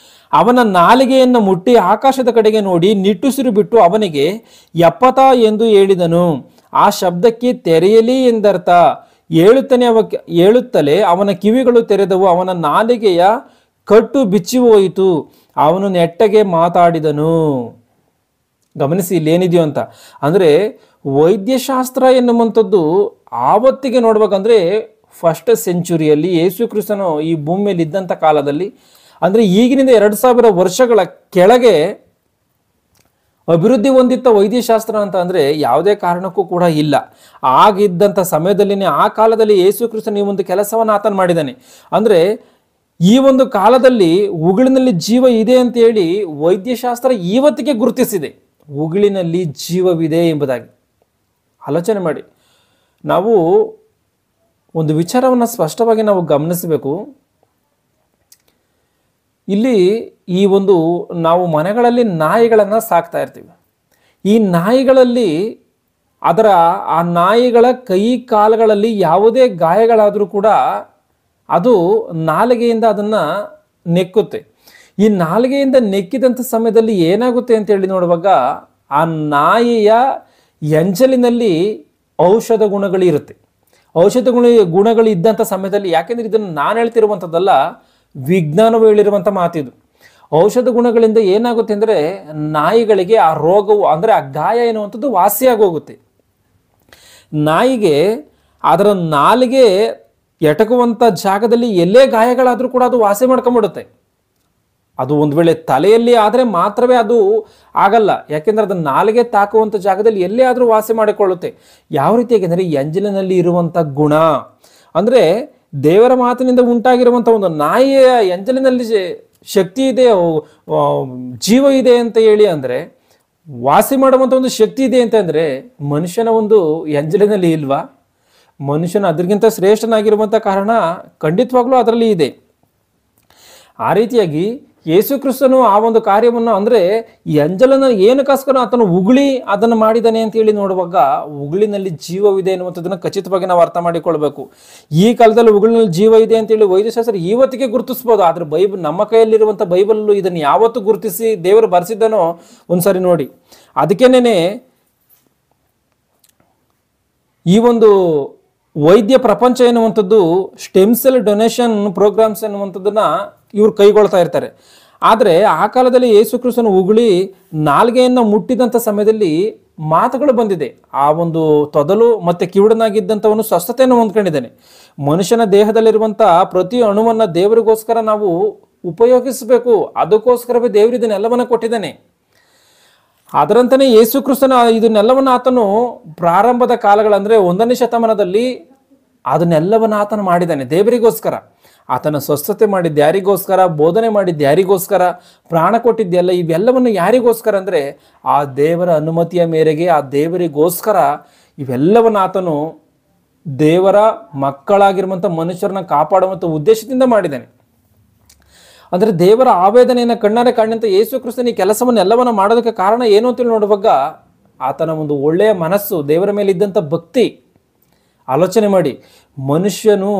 ಅವನ ನಾಲಿಗೆಯನ್ನು ಮುಟ್ಟಿ ಆಕಾಶದ ಕಡೆಗೆ ನೋಡಿ ನಿಟ್ಟುಸಿರು ಬಿಟ್ಟು ಅವನಿಗೆ ಎಫ್ಫಥಾ ಎಂದು ಹೇಳಿದನು. ಆ ಶಬ್ದಕ್ಕೆ ತೆರೆಯಲಿ ಎಂದರ್ಥ. ಹೇಳುತ್ತಲೇ ಅವನ ಕಿವಿಗಳು ತೆರೆದವು, ಅವನ ನಾಲಿಗೆಯ ಕಟ್ಟು ಬಿಚ್ಚಿ ಹೋಯಿತು, ಅವನು ನೆಟ್ಟಗೆ ಮಾತಾಡಿದನು. ಗಮನಿಸಿ ಇಲ್ಲಿ ಏನಿದೆಯೋ ಅಂತ. ಅಂದರೆ ವೈದ್ಯಶಾಸ್ತ್ರ ಎನ್ನುವಂಥದ್ದು ಆವತ್ತಿಗೆ ನೋಡ್ಬೇಕಂದ್ರೆ ಫಸ್ಟ್ ಸೆಂಚುರಿಯಲ್ಲಿ ಯೇಸು ಕ್ರಿಸ್ತನು ಈ ಭೂಮಿ ಮೇಲೆ ಇದ್ದಂಥ ಕಾಲದಲ್ಲಿ, ಅಂದರೆ ಈಗಿನಿಂದ 2000 ವರ್ಷಗಳ ಕೆಳಗೆ ಅಭಿವೃದ್ಧಿ ಹೊಂದಿದ್ದ ವೈದ್ಯಶಾಸ್ತ್ರ ಅಂತ ಅಂದರೆ ಯಾವುದೇ ಕಾರಣಕ್ಕೂ ಕೂಡ ಇಲ್ಲ. ಆಗಿದ್ದಂಥ ಸಮಯದಲ್ಲಿನೇ ಆ ಕಾಲದಲ್ಲಿ ಯೇಸು ಕ್ರಿಸ್ತನು ಈ ಒಂದು ಕೆಲಸವನ್ನು ಆತನು ಮಾಡಿದ್ದಾನೆ. ಅಂದರೆ ಈ ಒಂದು ಕಾಲದಲ್ಲಿ ಉಗುಳಿನಲ್ಲಿ ಜೀವ ಇದೆ ಅಂತ ಹೇಳಿ ವೈದ್ಯಶಾಸ್ತ್ರ ಇವತ್ತಿಗೆ ಗುರುತಿಸಿದೆ, ಉಗುಳಿನಲ್ಲಿ ಜೀವವಿದೆ ಎಂಬುದಾಗಿ. ಆಲೋಚನೆ ಮಾಡಿ, ನಾವು ಒಂದು ವಿಚಾರವನ್ನು ಸ್ಪಷ್ಟವಾಗಿ ನಾವು ಗಮನಿಸಬೇಕು. ಇಲ್ಲಿ ಈ ಒಂದು ನಾವು ಮನೆಗಳಲ್ಲಿ ನಾಯಿಗಳನ್ನು ಸಾಕ್ತಾ ಇರ್ತೀವಿ. ಈ ನಾಯಿಗಳಲ್ಲಿ ಆ ನಾಯಿಗಳ ಕೈ ಕಾಲುಗಳಲ್ಲಿ ಯಾವುದೇ ಗಾಯಗಳಾದರೂ ಕೂಡ ಅದು ನಾಲಿಗೆಯಿಂದ ಅದನ್ನು ನೆಕ್ಕುತ್ತೆ. ಈ ನಾಲಿಗೆಯಿಂದ ನೆಕ್ಕಿದಂಥ ಸಮಯದಲ್ಲಿ ಏನಾಗುತ್ತೆ ಅಂತ ಹೇಳಿ ನೋಡುವಾಗ ಆ ನಾಯಿಯ ಎಂಜಲಿನಲ್ಲಿ ಔಷಧ ಗುಣಗಳು ಇರುತ್ತೆ. ಗುಣಗಳು ಇದ್ದಂಥ ಸಮಯದಲ್ಲಿ, ಯಾಕೆಂದರೆ ಇದನ್ನು ನಾನು ಹೇಳ್ತಿರುವಂಥದ್ದಲ್ಲ, ವಿಜ್ಞಾನವು ಹೇಳಿರುವಂಥ ಮಾತಿದು. ಔಷಧ ಗುಣಗಳಿಂದ ಏನಾಗುತ್ತೆ ಅಂದರೆ ನಾಯಿಗಳಿಗೆ ಆ ರೋಗವು ಅಂದರೆ ಆ ಗಾಯ ಎನ್ನುವಂಥದ್ದು ವಾಸಿಯಾಗಿ ಹೋಗುತ್ತೆ. ನಾಯಿಗೆ ಅದರ ನಾಲಿಗೆ ಎಟಕುವಂಥ ಜಾಗದಲ್ಲಿ ಎಲ್ಲೇ ಗಾಯಗಳಾದರೂ ಕೂಡ ಅದು ವಾಸಿ ಮಾಡ್ಕೊಂಡ್ಬಿಡುತ್ತೆ. ಅದು ಒಂದು ವೇಳೆ ತಲೆಯಲ್ಲಿ ಆದರೆ ಮಾತ್ರವೇ ಅದು ಆಗಲ್ಲ, ಯಾಕೆಂದರೆ ಅದು ನಾಲಿಗೆ ತಾಕುವಂಥ ಜಾಗದಲ್ಲಿ ಎಲ್ಲೇ ಆದರೂ ವಾಸಿ ಮಾಡಿಕೊಳ್ಳುತ್ತೆ. ಯಾವ ರೀತಿಯಾಗಿ ಅಂದರೆ ಎಂಜಲಿನಲ್ಲಿ ಇರುವಂಥ ಗುಣ, ಅಂದರೆ ದೇವರ ಮಾತಿನಿಂದ ಉಂಟಾಗಿರುವಂಥ ಒಂದು ನಾಯಿಯ ಎಂಜಲಿನಲ್ಲಿ ಶಕ್ತಿ ಇದೆ, ಜೀವ ಇದೆ ಅಂತ ಹೇಳಿ ಅಂದರೆ ವಾಸಿ ಮಾಡುವಂಥ ಒಂದು ಶಕ್ತಿ ಇದೆ ಅಂತಂದರೆ ಮನುಷ್ಯನ ಒಂದು ಎಂಜಲಿನಲ್ಲಿ ಇಲ್ವಾ? ಮನುಷ್ಯನ ಅದರಿಗಿಂತ ಶ್ರೇಷ್ಠನಾಗಿರುವಂಥ ಕಾರಣ ಖಂಡಿತವಾಗ್ಲೂ ಅದರಲ್ಲಿ ಇದೆ. ಆ ರೀತಿಯಾಗಿ ಯೇಸು ಕ್ರಿಸ್ತನು ಆ ಒಂದು ಕಾರ್ಯವನ್ನು ಅಂದರೆ ಈ ಅಂಜಲನ್ನು ಏನಕ್ಕೋಸ್ಕರ ಆತನು ಉಗುಳಿ ಅದನ್ನು ಮಾಡಿದ್ದಾನೆ ಅಂತ ಹೇಳಿ ನೋಡುವಾಗ ಉಗುಳಿನಲ್ಲಿ ಜೀವವಿದೆ ಎನ್ನುವಂಥದ್ದನ್ನು ಖಚಿತವಾಗಿ ನಾವು ಅರ್ಥ ಮಾಡಿಕೊಳ್ಬೇಕು. ಈ ಕಾಲದಲ್ಲಿ ಉಗುಳಿನಲ್ಲಿ ಜೀವ ಇದೆ ಅಂತೇಳಿ ವೈದ್ಯಶಾಸ್ತ್ರ ಇವತ್ತಿಗೆ ಗುರುತಿಸ್ಬೋದು, ಆದರೆ ನಮ್ಮ ಕೈಯಲ್ಲಿರುವಂಥ ಬೈಬಲ್ಲು ಇದನ್ನು ಯಾವತ್ತು ಗುರುತಿಸಿ ದೇವರು ಬರೆಸಿದ್ದನೋ ಒಂದ್ಸರಿ ನೋಡಿ. ಅದಕ್ಕೇನೆ ಈ ಒಂದು ವೈದ್ಯ ಪ್ರಪಂಚ ಎನ್ನುವಂಥದ್ದು ಸ್ಟೆಮ್ ಸೆಲ್ ಡೊನೇಷನ್ ಪ್ರೋಗ್ರಾಮ್ಸ್ ಎನ್ನುವಂಥದ್ದನ್ನು ಇವ್ರು ಕೈಗೊಳ್ತಾ ಇರ್ತಾರೆ. ಆದರೆ ಆ ಕಾಲದಲ್ಲಿ ಯೇಸು ಕ್ರಿಸ್ತನ ಉಗುಳಿ ನಾಲ್ಗೆಯನ್ನು ಮುಟ್ಟಿದಂಥ ಸಮಯದಲ್ಲಿ ಮಾತುಗಳು ಬಂದಿದೆ. ಆ ಒಂದು ತೊದಲು ಮತ್ತು ಕಿವುಡನಾಗಿದ್ದಂಥವನು ಸ್ವಸ್ಥತೆಯನ್ನು ಹೊಂದ್ಕೊಂಡಿದ್ದಾನೆ. ಮನುಷ್ಯನ ದೇಹದಲ್ಲಿರುವಂಥ ಪ್ರತಿ ಅಣುವನ್ನು ದೇವರಿಗೋಸ್ಕರ ನಾವು ಉಪಯೋಗಿಸಬೇಕು. ಅದಕ್ಕೋಸ್ಕರವೇ ದೇವರು ಇದನ್ನೆಲ್ಲವನ್ನು ಕೊಟ್ಟಿದ್ದಾನೆ. ಅದರಂತೆಯೇ ಯೇಸು ಕ್ರಿಸ್ತನ ಇದನ್ನೆಲ್ಲವನ್ನು ಆತನು ಪ್ರಾರಂಭದ ಕಾಲಗಳಂದರೆ 1ನೇ ಶತಮಾನದಲ್ಲಿ ಅದನ್ನೆಲ್ಲವನ್ನು ಆತನು ಮಾಡಿದ್ದಾನೆ ದೇವರಿಗೋಸ್ಕರ. ಆತನ ಸ್ವಸ್ಥತೆ ಮಾಡಿದ್ದು ಯಾರಿಗೋಸ್ಕರ, ಬೋಧನೆ ಮಾಡಿದ್ದು ಯಾರಿಗೋಸ್ಕರ, ಪ್ರಾಣ ಕೊಟ್ಟಿದ್ದೆಲ್ಲ ಇವೆಲ್ಲವನ್ನು ಯಾರಿಗೋಸ್ಕರ ಅಂದರೆ ಆ ದೇವರ ಅನುಮತಿಯ ಮೇರೆಗೆ, ಆ ದೇವರಿಗೋಸ್ಕರ ಇವೆಲ್ಲವನ್ನು ಆತನು ದೇವರ ಮಕ್ಕಳಾಗಿರುವಂಥ ಮನುಷ್ಯರನ್ನ ಕಾಪಾಡುವಂಥ ಉದ್ದೇಶದಿಂದ ಮಾಡಿದ್ದಾನೆ. ಅಂದರೆ ದೇವರ ಆವೇದನೆಯನ್ನು ಕಣ್ಣಾರೆ ಕಾಣಂತ ಯೇಸು ಕ್ರಿಸ್ತನ ಈ ಕೆಲಸವನ್ನೆಲ್ಲವನ್ನು ಮಾಡೋದಕ್ಕೆ ಕಾರಣ ಏನು ಅಂತೇಳಿ ನೋಡುವಾಗ ಆತನ ಒಂದು ಒಳ್ಳೆಯ ಮನಸ್ಸು, ದೇವರ ಮೇಲೆ ಇದ್ದಂಥ ಭಕ್ತಿ. ಆಲೋಚನೆ ಮಾಡಿ, ಮನುಷ್ಯನು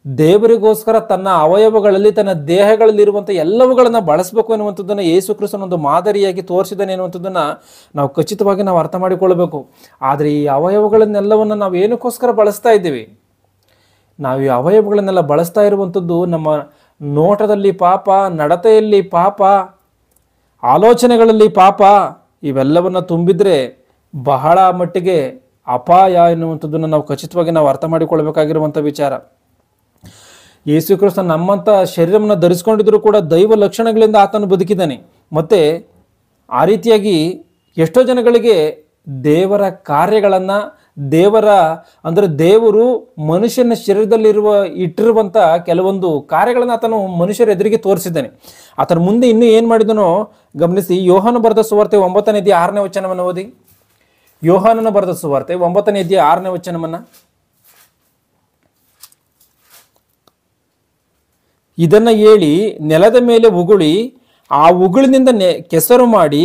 ದೇವರಿಗೋಸ್ಕರ ತನ್ನ ಅವಯವಗಳಲ್ಲಿ, ತನ್ನ ದೇಹಗಳಲ್ಲಿರುವಂಥ ಎಲ್ಲವುಗಳನ್ನು ಬಳಸಬೇಕು ಎನ್ನುವಂಥದ್ದನ್ನು ಯೇಸು ಕ್ರಿಸ್ತನ ಒಂದು ಮಾದರಿಯಾಗಿ ತೋರಿಸಿದ್ದಾನೆ ಎನ್ನುವಂಥದ್ದನ್ನು ನಾವು ಖಚಿತವಾಗಿ ನಾವು ಅರ್ಥ ಮಾಡಿಕೊಳ್ಳಬೇಕು. ಆದರೆ ಈ ಅವಯವಗಳನ್ನೆಲ್ಲವನ್ನು ನಾವು ಏನಕ್ಕೋಸ್ಕರ ಬಳಸ್ತಾ ಇದ್ದೀವಿ? ನಾವು ಈ ಅವಯವಗಳನ್ನೆಲ್ಲ ಬಳಸ್ತಾ ಇರುವಂಥದ್ದು ನಮ್ಮ ನೋಟದಲ್ಲಿ ಪಾಪ, ನಡತೆಯಲ್ಲಿ ಪಾಪ, ಆಲೋಚನೆಗಳಲ್ಲಿ ಪಾಪ, ಇವೆಲ್ಲವನ್ನು ತುಂಬಿದರೆ ಬಹಳ ಮಟ್ಟಿಗೆ ಅಪಾಯ ಎನ್ನುವಂಥದ್ದನ್ನು ನಾವು ಖಚಿತವಾಗಿ ನಾವು ಅರ್ಥ ಮಾಡಿಕೊಳ್ಬೇಕಾಗಿರುವಂಥ ವಿಚಾರ. ಯೇಸು ಕ್ರಿಸ್ತ ನಮ್ಮಂಥ ಶರೀರವನ್ನು ಧರಿಸ್ಕೊಂಡಿದ್ರೂ ಕೂಡ ದೈವ ಲಕ್ಷಣಗಳಿಂದ ಆತನು ಬದುಕಿದ್ದಾನೆ. ಮತ್ತು ಆ ರೀತಿಯಾಗಿ ಎಷ್ಟೋ ಜನಗಳಿಗೆ ದೇವರ ಕಾರ್ಯಗಳನ್ನು, ದೇವರು ಮನುಷ್ಯನ ಶರೀರದಲ್ಲಿರುವ ಇಟ್ಟಿರುವಂಥ ಕೆಲವೊಂದು ಕಾರ್ಯಗಳನ್ನು ಆತನು ಮನುಷ್ಯರ ಎದುರಿಗೆ ತೋರಿಸಿದ್ದಾನೆ. ಆತನ ಮುಂದೆ ಇನ್ನೂ ಏನು ಮಾಡಿದನೋ ಗಮನಿಸಿ. ಯೋಹಾನ ಬರೆದ ಸುವಾರ್ತೆ 9ನೇ ಅಧ್ಯಾಯ 6ನೇ ವಚನವನ್ನು ಓದಿ. ಯೋಹಾನನ ಬರೆದ ಸುವಾರ್ತೆ 9ನೇ ಅಧ್ಯಾಯ 6ನೇ ವಚನವನ್ನು. ಇದನ್ನು ಹೇಳಿ ನೆಲದ ಮೇಲೆ ಉಗುಳಿ ಆ ಉಗುಳಿನಿಂದ ಕೆಸರು ಮಾಡಿ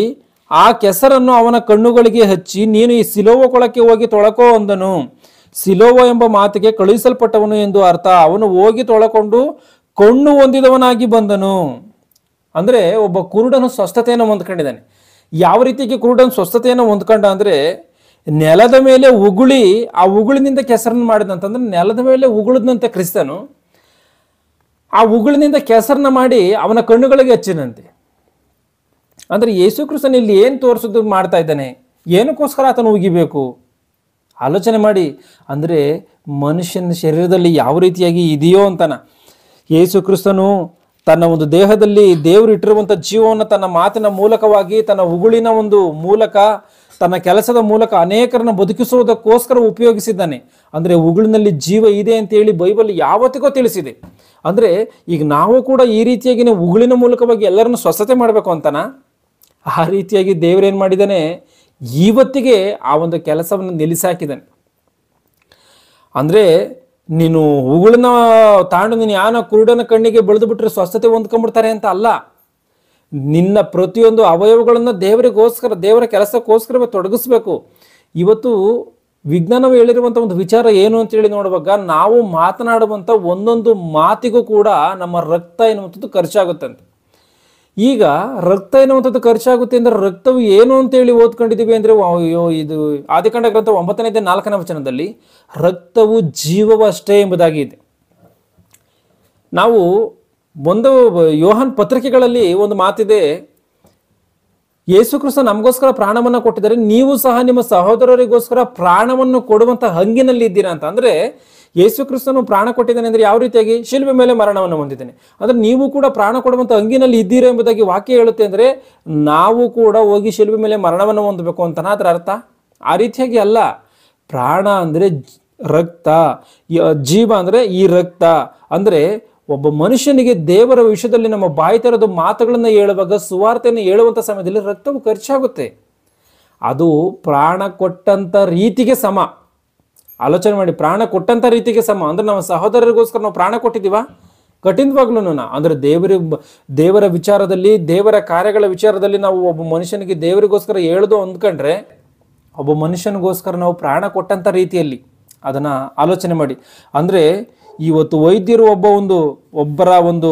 ಆ ಕೆಸರನ್ನು ಅವನ ಕಣ್ಣುಗಳಿಗೆ ಹಚ್ಚಿ, ನೀನು ಈ ಸಿಲೋವ ಕೊಳಕ್ಕೆ ಹೋಗಿ ತೊಳಕೋ ಅಂದನು. ಸಿಲೋವ ಎಂಬ ಮಾತಿಗೆ ಕಳುಹಿಸಲ್ಪಟ್ಟವನು ಎಂದು ಅರ್ಥ. ಅವನು ಹೋಗಿ ತೊಳಕೊಂಡು ಕಣ್ಣು ಹೊಂದಿದವನಾಗಿ ಬಂದನು. ಅಂದರೆ ಒಬ್ಬ ಕುರುಡನು ಸ್ವಸ್ಥತೆಯನ್ನು ಹೊಂದ್ಕೊಂಡಿದ್ದಾನೆ. ಯಾವ ರೀತಿಗೆ ಕುರುಡನು ಸ್ವಸ್ಥತೆಯನ್ನು ಹೊಂದ್ಕೊಂಡ ಅಂದರೆ, ನೆಲದ ಮೇಲೆ ಉಗುಳಿ ಆ ಉಗುಳಿನಿಂದ ಕೆಸರನ್ನು ಮಾಡಿದಂತಂದ್ರೆ, ನೆಲದ ಮೇಲೆ ಉಗುಳಿದಂತೆ ಕ್ರಿಸ್ತನು ಆ ಉಗುಳಿನಿಂದ ಕೆಸರನ್ನ ಮಾಡಿ ಅವನ ಕಣ್ಣುಗಳಿಗೆ ಹಚ್ಚಿನಂತೆ. ಅಂದರೆ ಯೇಸು ಕ್ರಿಸ್ತನ ಇಲ್ಲಿ ಏನು ತೋರಿಸೋದು ಮಾಡ್ತಾ ಇದ್ದಾನೆ? ಏನಕ್ಕೋಸ್ಕರ ಆತನು ಉಗಿಬೇಕು? ಆಲೋಚನೆ ಮಾಡಿ. ಅಂದರೆ ಮನುಷ್ಯನ ಶರೀರದಲ್ಲಿ ಯಾವ ರೀತಿಯಾಗಿ ಇದೆಯೋ ಅಂತನ ಯೇಸು ಕ್ರಿಸ್ತನು ತನ್ನ ಒಂದು ದೇಹದಲ್ಲಿ ದೇವರು ಇಟ್ಟಿರುವಂಥ ಜೀವವನ್ನು ತನ್ನ ಮಾತಿನ ಮೂಲಕವಾಗಿ, ತನ್ನ ಉಗುಳಿನ ಒಂದು ಮೂಲಕ, ತನ್ನ ಕೆಲಸದ ಮೂಲಕ ಅನೇಕರನ್ನ ಬದುಕಿಸುವುದಕ್ಕೋಸ್ಕರ ಉಪಯೋಗಿಸಿದ್ದಾನೆ. ಅಂದರೆ ಉಗುಳಿನಲ್ಲಿ ಜೀವ ಇದೆ ಅಂತೇಳಿ ಬೈಬಲ್ ಯಾವತ್ತಿಗೂ ತಿಳಿಸಿದೆ. ಅಂದರೆ ಈಗ ನಾವು ಕೂಡ ಈ ರೀತಿಯಾಗಿ ಉಗುಳಿನ ಮೂಲಕವಾಗಿ ಎಲ್ಲರನ್ನು ಸ್ವಸ್ಥತೆ ಮಾಡಬೇಕು ಅಂತನ, ಆ ರೀತಿಯಾಗಿ ದೇವರೇನು ಮಾಡಿದ್ದಾನೆ, ಇವತ್ತಿಗೆ ಆ ಒಂದು ಕೆಲಸವನ್ನು ನಿಲ್ಲಿಸಾಕಿದ್ದಾನೆ. ಅಂದರೆ ನೀನು ಉಗುಳನ್ನ ತಾಂಡು ನೀನು ಯಾನ ಕುರುಡನ ಕಣ್ಣಿಗೆ ಬೆಳೆದು ಬಿಟ್ಟರೆ ಸ್ವಸ್ಥತೆ ಹೊಂದ್ಕೊಂಡ್ಬಿಡ್ತಾರೆ ಅಂತ ಅಲ್ಲ. ನಿನ್ನ ಪ್ರತಿಯೊಂದು ಅವಯವಗಳನ್ನು ದೇವರಿಗೋಸ್ಕರ, ದೇವರ ಕೆಲಸಕ್ಕೋಸ್ಕರವೇ ತೊಡಗಿಸ್ಬೇಕು. ಇವತ್ತು ವಿಜ್ಞಾನವು ಹೇಳಿರುವಂಥ ಒಂದು ವಿಚಾರ ಏನು ಅಂತೇಳಿ ನೋಡುವಾಗ, ನಾವು ಮಾತನಾಡುವಂಥ ಒಂದೊಂದು ಮಾತಿಗೂ ಕೂಡ ನಮ್ಮ ರಕ್ತ ಎನ್ನುವಂಥದ್ದು ಖರ್ಚಾಗುತ್ತಂತೆ. ಈಗ ರಕ್ತ ಎನ್ನುವಂಥದ್ದು ಖರ್ಚಾಗುತ್ತೆ ಅಂದರೆ ರಕ್ತವು ಏನು ಅಂತೇಳಿ ಓದ್ಕೊಂಡಿದ್ದೀವಿ ಅಂದರೆ, ಇದು ಆದಿಕಾಂಡ ಗ್ರಂಥ 9ನೇ ಅಧ್ಯಾಯ 4ನೇ ವಚನದಲ್ಲಿ ರಕ್ತವು ಜೀವವು ಅಷ್ಟೇ ಎಂಬುದಾಗಿ ಇದೆ. ನಾವು ಒಂದು ಯೋಹಾನ್ ಪತ್ರಿಕೆಗಳಲ್ಲಿ ಒಂದು ಮಾತಿದೆ, ಯೇಸು ಕ್ರಿಸ್ತ ನಮಗೋಸ್ಕರ ಪ್ರಾಣವನ್ನು ಕೊಟ್ಟಿದ್ದಾರೆ, ನೀವು ಸಹ ನಿಮ್ಮ ಸಹೋದರರಿಗೋಸ್ಕರ ಪ್ರಾಣವನ್ನು ಕೊಡುವಂಥ ಹಂಗಿನಲ್ಲಿ ಇದ್ದೀರಾ ಅಂತ. ಅಂದರೆ ಯೇಸು ಕ್ರಿಸ್ತನು ಪ್ರಾಣ ಕೊಟ್ಟಿದ್ದಾನೆ ಅಂದರೆ ಯಾವ ರೀತಿಯಾಗಿ? ಶಿಲುಬೆ ಮೇಲೆ ಮರಣವನ್ನು ಹೊಂದಿದ್ದಾನೆ. ಅಂದರೆ ನೀವು ಕೂಡ ಪ್ರಾಣ ಕೊಡುವಂಥ ಹಂಗಿನಲ್ಲಿ ಇದ್ದೀರಾ ಎಂಬುದಾಗಿ ವಾಕ್ಯ ಹೇಳುತ್ತೆ. ಅಂದರೆ ನಾವು ಕೂಡ ಹೋಗಿ ಶಿಲುಬೆ ಮೇಲೆ ಮರಣವನ್ನು ಹೊಂದಬೇಕು ಅಂತನ ಅದರ ಅರ್ಥ? ಆ ರೀತಿಯಾಗಿ ಅಲ್ಲ. ಪ್ರಾಣ ಅಂದರೆ ರಕ್ತ, ಜೀವ ಅಂದರೆ ಈ ರಕ್ತ. ಅಂದರೆ ಒಬ್ಬ ಮನುಷ್ಯನಿಗೆ ದೇವರ ವಿಷಯದಲ್ಲಿ ನಮ್ಮ ಬಾಯಿ ತೆರೆದು ಮಾತುಗಳನ್ನು ಹೇಳುವಾಗ, ಸುವಾರ್ತೆಯನ್ನು ಹೇಳುವಂಥ ಸಮಯದಲ್ಲಿ ರಕ್ತವು ಖರ್ಚಾಗುತ್ತೆ. ಅದು ಪ್ರಾಣ ಕೊಟ್ಟಂಥ ರೀತಿಗೆ ಸಮ. ಆಲೋಚನೆ ಮಾಡಿ, ಪ್ರಾಣ ಕೊಟ್ಟಂಥ ರೀತಿಗೆ ಸಮ. ಅಂದರೆ ನಮ್ಮ ಸಹೋದರರಿಗೋಸ್ಕರ ನಾವು ಪ್ರಾಣ ಕೊಟ್ಟಿದ್ದೀವ? ಕಠಿಣವಾಗ್ಲೂ ಅಂದರೆ ದೇವರ ವಿಚಾರದಲ್ಲಿ, ದೇವರ ಕಾರ್ಯಗಳ ವಿಚಾರದಲ್ಲಿ ನಾವು ಒಬ್ಬ ಮನುಷ್ಯನಿಗೆ ದೇವರಿಗೋಸ್ಕರ ಹೇಳೋದು ಅಂದ್ಕೊಂಡ್ರೆ, ಒಬ್ಬ ಮನುಷ್ಯನಿಗೋಸ್ಕರ ನಾವು ಪ್ರಾಣ ಕೊಟ್ಟಂಥ ರೀತಿಯಲ್ಲಿ ಅದನ್ನು ಆಲೋಚನೆ ಮಾಡಿ. ಅಂದರೆ ಇವತ್ತು ವೈದ್ಯರು ಒಬ್ಬರ ಒಂದು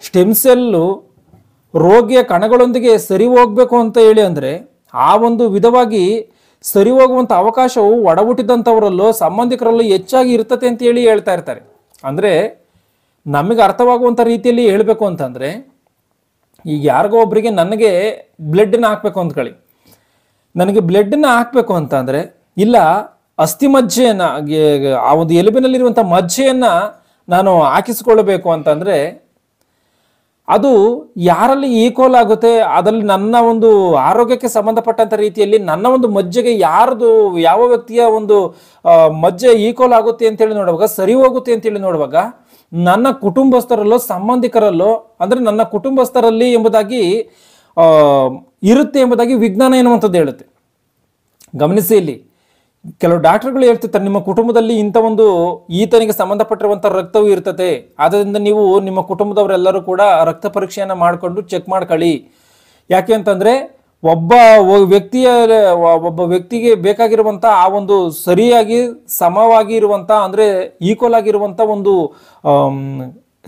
ಸ್ಟೆಮ್ ಸೆಲ್ಲು ರೋಗಿಯ ಕಣಗಳೊಂದಿಗೆ ಸರಿ ಹೋಗಬೇಕು ಅಂತ ಹೇಳಿ ಅಂದರೆ, ಆ ಒಂದು ವಿಧವಾಗಿ ಸರಿ ಹೋಗುವಂಥ ಅವಕಾಶವು ಒಡಹುಟ್ಟಿದಂಥವರಲ್ಲೋ ಸಂಬಂಧಿಕರಲ್ಲೋ ಹೆಚ್ಚಾಗಿ ಇರ್ತದೆ ಅಂತ ಹೇಳಿ ಹೇಳ್ತಾ ಇರ್ತಾರೆ. ಅಂದರೆ ನಮಗೆ ಅರ್ಥವಾಗುವಂಥ ರೀತಿಯಲ್ಲಿ ಹೇಳಬೇಕು ಅಂತಂದರೆ, ಈಗ ಯಾರಿಗೋ ಒಬ್ಬರಿಗೆ ನನಗೆ ಬ್ಲಡ್ನ ಹಾಕಬೇಕು ಅಂದ್ಕೊಳ್ಳಿ, ನನಗೆ ಬ್ಲಡ್ನ ಹಾಕಬೇಕು ಅಂತ ಅಂದರೆ, ಇಲ್ಲ ಅಸ್ಥಿ ಮಜ್ಜೆಯನ್ನು, ಆ ಒಂದು ಎಲುಬಿನಲ್ಲಿರುವಂಥ ಮಜ್ಜೆಯನ್ನು ನಾನು ಹಾಕಿಸ್ಕೊಳ್ಬೇಕು ಅಂತಂದರೆ ಅದು ಯಾರಲ್ಲಿ ಈಕ್ವಲ್ ಆಗುತ್ತೆ, ಅದರಲ್ಲಿ ನನ್ನ ಒಂದು ಆರೋಗ್ಯಕ್ಕೆ ಸಂಬಂಧಪಟ್ಟಂಥ ರೀತಿಯಲ್ಲಿ ನನ್ನ ಒಂದು ಮಜ್ಜೆಗೆ ಯಾರ್ದು ಯಾವ ವ್ಯಕ್ತಿಯ ಒಂದು ಮಜ್ಜೆ ಈಕ್ವಲ್ ಆಗುತ್ತೆ ಅಂತೇಳಿ ನೋಡುವಾಗ, ಸರಿ ಹೋಗುತ್ತೆ ಅಂತೇಳಿ ನೋಡುವಾಗ, ನನ್ನ ಕುಟುಂಬಸ್ಥರಲ್ಲೋ ಸಂಬಂಧಿಕರಲ್ಲೋ ಅಂದರೆ ನನ್ನ ಕುಟುಂಬಸ್ಥರಲ್ಲಿ ಎಂಬುದಾಗಿ ಇರುತ್ತೆ ಎಂಬುದಾಗಿ ವಿಜ್ಞಾನ ಎನ್ನುವಂಥದ್ದು ಹೇಳುತ್ತೆ. ಗಮನಿಸಿ, ಇಲ್ಲಿ ಕೆಲವು ಡಾಕ್ಟರ್ಗಳು ಹೇಳ್ತಿರ್ತಾರೆ, ನಿಮ್ಮ ಕುಟುಂಬದಲ್ಲಿ ಇಂಥ ಒಂದು ಈತನಿಗೆ ಸಂಬಂಧಪಟ್ಟಿರುವಂಥ ರಕ್ತವು ಇರ್ತದೆ, ಆದ್ದರಿಂದ ನೀವು ನಿಮ್ಮ ಕುಟುಂಬದವರೆಲ್ಲರೂ ಕೂಡ ರಕ್ತ ಪರೀಕ್ಷೆಯನ್ನು ಮಾಡಿಕೊಂಡು ಚೆಕ್ ಮಾಡ್ಕೊಳ್ಳಿ. ಯಾಕೆ ಅಂತಂದರೆ ಒಬ್ಬ ವ್ಯಕ್ತಿಗೆ ಬೇಕಾಗಿರುವಂಥ ಆ ಒಂದು ಸರಿಯಾಗಿ ಸಮವಾಗಿ ಇರುವಂಥ ಅಂದರೆ ಈಕ್ವಲ್ ಆಗಿರುವಂಥ ಒಂದು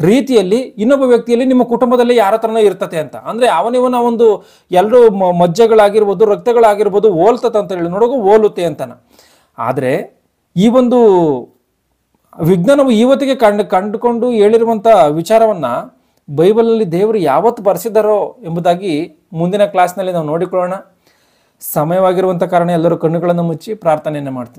ರೀತಿಯಲ್ಲಿ ಇನ್ನೊಬ್ಬ ವ್ಯಕ್ತಿಯಲ್ಲಿ ನಿಮ್ಮ ಕುಟುಂಬದಲ್ಲಿ ಯಾರ ಹತ್ರನೋ ಇರ್ತತೆ ಅಂತ. ಅಂದರೆ ಅವನಿವನ ಒಂದು ಎಲ್ಲರೂ ಮಜ್ಜೆಗಳಾಗಿರ್ಬೋದು, ರಕ್ತಗಳಾಗಿರ್ಬೋದು ಹೋಲ್ತತೆ ಅಂತ ಹೇಳಿ ನೋಡೋದು ಹೋಲುತ್ತೆ ಅಂತಾನ. ಆದರೆ ಈ ಒಂದು ವಿಜ್ಞಾನವು ಇವತ್ತಿಗೆ ಕಂಡುಕೊಂಡು ಹೇಳಿರುವಂಥ ವಿಚಾರವನ್ನು ಬೈಬಲಲ್ಲಿ ದೇವರು ಯಾವತ್ತು ಬರೆಸಿದ್ದಾರೋ ಎಂಬುದಾಗಿ ಮುಂದಿನ ಕ್ಲಾಸ್ನಲ್ಲಿ ನಾವು ನೋಡಿಕೊಳ್ಳೋಣ. ಸಮಯವಾಗಿರುವಂಥ ಕಾರಣ ಎಲ್ಲರೂ ಕಣ್ಣುಗಳನ್ನು ಮುಚ್ಚಿ ಪ್ರಾರ್ಥನೆಯನ್ನು ಮಾಡ್ತೀವಿ.